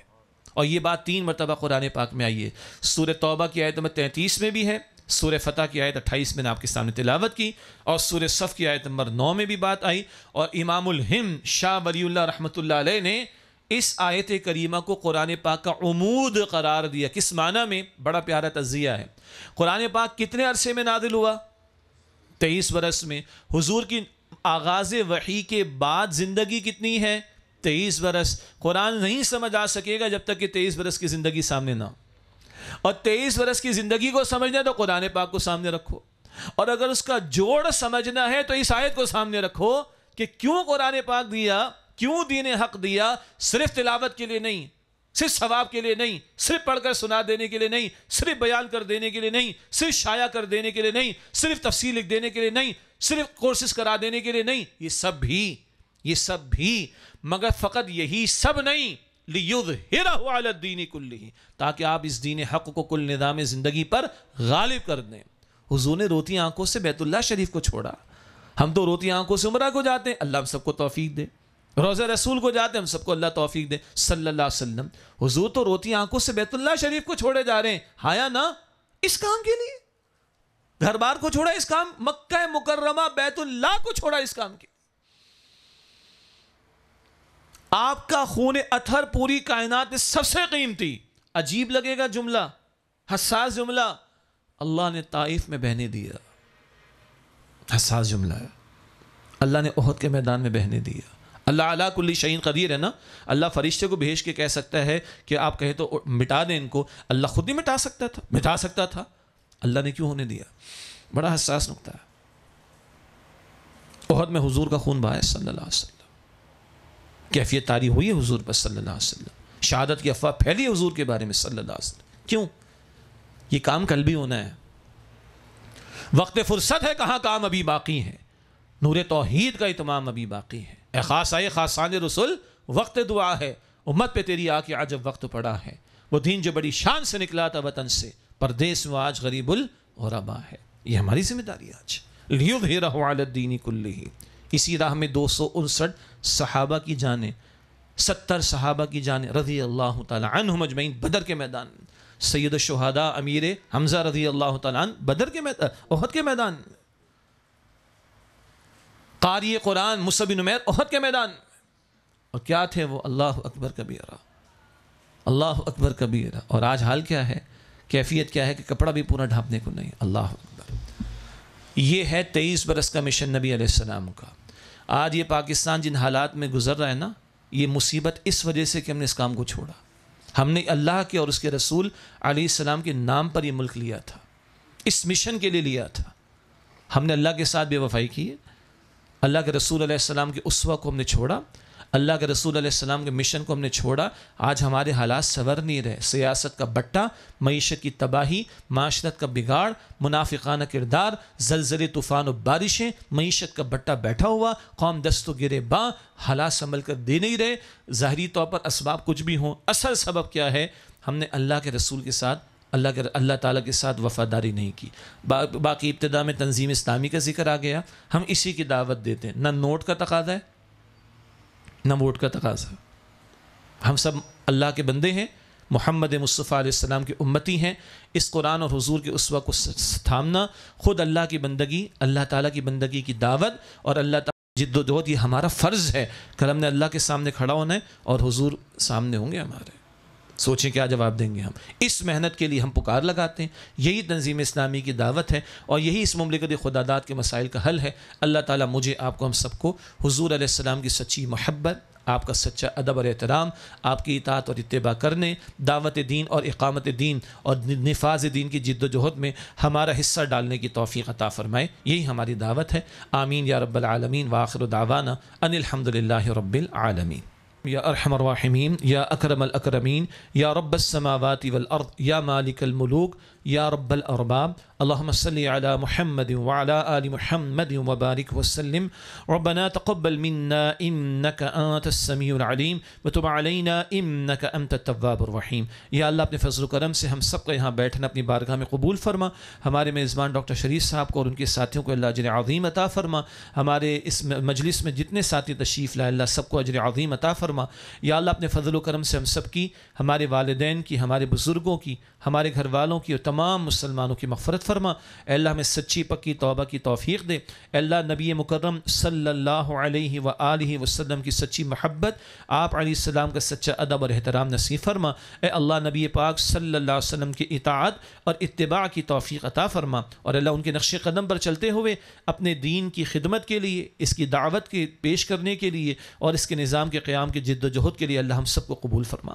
اور یہ بات 3 مرتبہ قرآن پاک میں آئی ہے، سورہ توبہ کی آیت نمبر 33 میں بھی ہے، سورہ فتح کی آیت 28 میں نے آپ کے سامنے تلاوت کی، اور سورہ صف کی آیت نمبر 9 میں بھی بات آئی۔ اور امام الہند شاہ ولی اللہ رحمۃ اللہ علیہ نے اس آیت کریمہ کو قرآن پاک کا عمود قرار دیا۔ کس معنی میں؟ بڑا پیارا تجزیہ ہے۔ قرآن پاک کتنے عرصے میں نازل ہوا؟ 23 برس میں۔ حضور کی آغاز وحی کے بعد زندگی کتنی ہے؟ 23 برس۔ قرآن نہیں سمجھ آ سکے گا جب تک کہ 23 برس کی زندگی سامنے نہ ہو، اور 23 برس کی زندگی کو سمجھنا ہے تو قرآن پاک کو سامنے رکھو، اور اگر اس کا جوڑ سمجھنا ہے تو اس آیت کو سامنے رکھو کہ کیوں قرآن پاک دیا، کیوں دین حق دیا۔ صرف تلاوت کے لیے نہیں، صرف ثواب کے لیے نہیں، صرف پڑھ کر سنا دینے کے لیے نہیں، صرف بیان کر دینے کے لیے نہیں، صرف شائع کر دینے کے لیے نہیں، صرف تفسیر لکھ دینے کے لیے نہیں، صرف کورسز کرا دینے کے لیے نہیں، یہ سب بھی مگر فقط یہی سب نہیں، لیظہرہ علی الدین کلہ، تاکہ آپ اس دین حق کو کل نظام زندگی پر غالب کر دیں۔ حضور نے روتی آنکھوں سے بیت اللہ شریف کو چھوڑا، ہم تو روتی آنکھوں سے عمرہ کو جاتے ہیں، اللہ ہم سب کو توفیق دے۔ روضہ رسول کو جاتے ہیں، ہم سب کو اللہ توفیق دے صلی اللہ علیہ وسلم۔ حضور تو روتی آنکھوں سے بیت اللہ شریف کو چھوڑے جا رہے ہیں، ہایا نا اس کام کے لیے، گھر بار کو چھوڑا اس کام، مکہ مکرمہ بیت اللہ کو چھوڑا اس کام کے۔ آپ کا خون اطہر پوری کائنات میں سب سے قیمتی، عجیب لگے گا جملہ، حساس جملہ، اللہ نے طائف میں بہنے دیا۔ حساس جملہ ہے، اللہ نے احد کے میدان میں بہنے دیا۔ اللہ علی کل شیء قدیر ہے نا، اللہ فرشتے کو بھیج کے کہہ سکتا ہے کہ آپ کہے تو مٹا دیں ان کو، اللہ خود ہی مٹا سکتا تھا، اللہ نے کیوں ہونے دیا؟ بڑا حساس نقطہ ہے۔ احد میں حضور کا خون بہا ہے صلی اللہ علیہ وسلم، کیفیت طاری ہوئی ہے حضور پر صلی اللہ علیہ وسلم، شہادت کی افواہ پھیلی ہے حضور کے بارے میں صلی اللہ علیہ وسلم۔ کیوں؟ یہ کام کل بھی ہونا ہے، وقت فرصت ہے، کہاں کام ابھی باقی ہے، نور توحید کا اتمام ابھی باقی ہے۔ اے خاص آئے خاصان رسول، وقت دعا ہے، امت پہ تیری آ کے عجب وقت پڑا ہے، وہ دین جو بڑی شان سے نکلا تھا وطن سے، پردیس میں آج غریب الغربا ہے۔ یہ ہماری ذمہ داری آج، لیظہرہ علی الدین کلہ۔ اسی راہ میں 259 صحابہ کی جانیں، 70 صحابہ کی جانیں رضی اللہ تعالی عنہم اجمعین بدر کے میدان، سید الشہداء امیر حمزہ رضی اللہ تعالی عنہ بدر کے میدان، احد کے میدان، قاری قرآن مصعب بن عمیر احد کے میدان، اور کیا تھے وہ؟ اللہ اکبر کبیرہ، اللہ اکبر کبیرہ۔ اور آج حال کیا ہے، کیفیت کیا ہے کہ کپڑا بھی پورا ڈھانپنے کو نہیں، اللہ اکبر۔ یہ ہے 23 برس کا مشن نبی علیہ السلام کا۔ آج یہ پاکستان جن حالات میں گزر رہا ہے نا، یہ مصیبت اس وجہ سے کہ ہم نے اس کام کو چھوڑا۔ ہم نے اللہ کے اور اس کے رسول علیہ السلام کے نام پر یہ ملک لیا تھا، اس مشن کے لیے لیا تھا۔ ہم نے اللہ کے ساتھ بے وفائی کی ہے، اللہ کے رسول علیہ السلام کے اسوہ کو ہم نے چھوڑا، اللہ کے رسول علیہ السلام کے مشن کو ہم نے چھوڑا۔ آج ہمارے حالات سنور نہیں رہے، سیاست کا بٹا، معیشت کی تباہی، معاشرت کا بگاڑ، منافقانہ کردار، زلزلے، طوفان و بارشیں، معیشت کا بٹا بیٹھا ہوا، قوم دست و گرے باں، حالات سنبھل کر دے نہیں رہے۔ ظاہری طور پر اسباب کچھ بھی ہوں، اصل سبب کیا ہے؟ ہم نے اللہ کے رسول کے ساتھ، اللہ تعالیٰ کے ساتھ وفاداری نہیں کی۔ باقی ابتدا میں تنظیم اسلامی کا ذکر آ گیا، ہم اسی کی دعوت دیتے ہیں، نہ نوٹ کا تقاضا ہے نہ ووٹ کا تقاضا۔ ہم سب اللہ کے بندے ہیں، محمد مصطفیٰ علیہ السلام کی امتی ہیں۔ اس قرآن اور حضور کے اسوہ کو تھامنا، خود اللہ کی بندگی، اللہ تعالیٰ کی بندگی کی دعوت اور اللہ تعالیٰ کی جد و جہد، یہ ہمارا فرض ہے۔ کل ہم نے اللہ کے سامنے کھڑا ہونا ہے اور حضور سامنے ہوں گے ہمارے۔ سوچیں کیا جواب دیں گے ہم. اس محنت کے لیے ہم پکار لگاتے ہیں. یہی تنظیم اسلامی کی دعوت ہے اور یہی اس مملکت خدا داد کے مسائل کا حل ہے. اللہ تعالیٰ مجھے آپ کو ہم سب کو حضور علیہ السلام کی سچی محبت، آپ کا سچا ادب اور احترام، آپ کی اطاعت اور اتباع کرنے، دعوت دین اور اقامت دین اور نفاذ دین کی جد و جہد میں ہمارا حصہ ڈالنے کی توفیق عطا فرمائے. یہی ہماری دعوت ہے. آمین یا رب العالمین. وآخر دعوانا ان الحمد للہ رب العالمین. یا ارحم الراحمین، یا اکرم الاکرمین، یا رب السماوات والارض، یا مالک الملوک، یا رب الارباب. اللهم صل على محمد وعلى آل محمد وبارك وسلم. ربنا تقبل منا انك انت السميع العليم وتب علينا انك انت التواب الرحیم. یا اللہ اپنے فضل و کرم سے ہم سب کا یہاں بیٹھنا اپنی بارگاہ میں قبول فرما. ہمارے میزبان ڈاکٹر شریف صاحب کو اور ان کے ساتھیوں کو اللہ اجر عظیم عطا فرما. ہمارے اس مجلس میں جتنے ساتھی تشریف لائے اللہ سب کو اجر عظیم عطا فرما. یا اللہ اپنے فضل و کرم سے ہم سب کی، ہمارے والدین کی، ہمارے بزرگوں کی، ہمارے گھر والوں کی اور تمام مسلمانوں کی مغفرت فرما. اے اللہ ہمیں سچی پکی توبہ کی توفیق دے. اے اللہ نبی مکرم صلی اللہ علیہ وآلہ وسلم کی سچی محبت، آپ علیہ السلام کا سچا ادب اور احترام نصیب فرما. اے اللہ نبی پاک صلی اللہ علیہ وسلم کی اطاعت اور اتباع کی توفیق عطا فرما. اور اللہ ان کے نقش قدم پر چلتے ہوئے اپنے دین کی خدمت کے لیے، اس کی دعوت کے پیش کرنے کے لیے اور اس کے نظام کے قیام کی جد و جہد کے لیے اللہ ہم سب کو قبول فرما.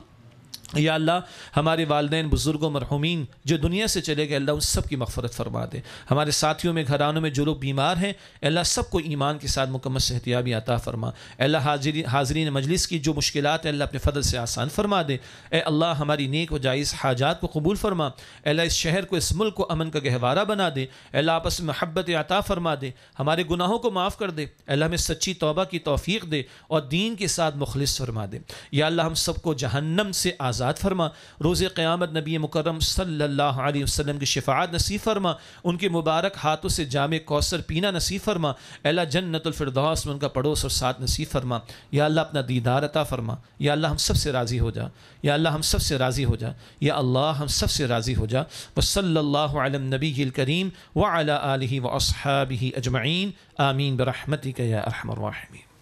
یا اللہ ہمارے والدین بزرگوں مرحومین جو دنیا سے چلے گئے اللہ ان سب کی مغفرت فرما دے. ہمارے ساتھیوں میں گھرانوں میں جو لوگ بیمار ہیں اللہ سب کو ایمان کے ساتھ مکمل صحتیابی عطا فرما. اللہ حاضرین مجلس کی جو مشکلات ہیں اللہ اپنے فضل سے آسان فرما دے. اے اللہ ہماری نیک و جائز حاجات کو قبول فرما. اے اللہ اس شہر کو، اس ملک کو امن کا گہوارہ بنا دے. اے اللہ آپس میں محبت عطا فرما دے. ہمارے گناہوں کو معاف کر دے. اے اللہ ہمیں سچی توبہ کی توفیق دے اور دین کے ساتھ مخلص فرما دے. یا اللہ ہم سب کو جہنم سے آزاد فرما. روز قیامت نبی مکرم صلی اللہ علیہ وسلم کی شفاعت نصیب فرما. ان کے مبارک ہاتھوں سے جام کوثر پینا نصیب فرما. اے اللہ جنت الفردوس میں ان کا پڑوس اور ساتھ نصیب فرما. یا اللہ اپنا دیدار عطا فرما. یا اللہ ہم سب سے راضی ہو جا. یا اللہ ہم سب سے راضی ہو جا. یا اللہ ہم سب سے راضی ہو جا. وصلی اللہ علی النبی الکریم وعلی آلہ واصحابہ اجمعین. آمین برحمتک یا ارحم الراحمین.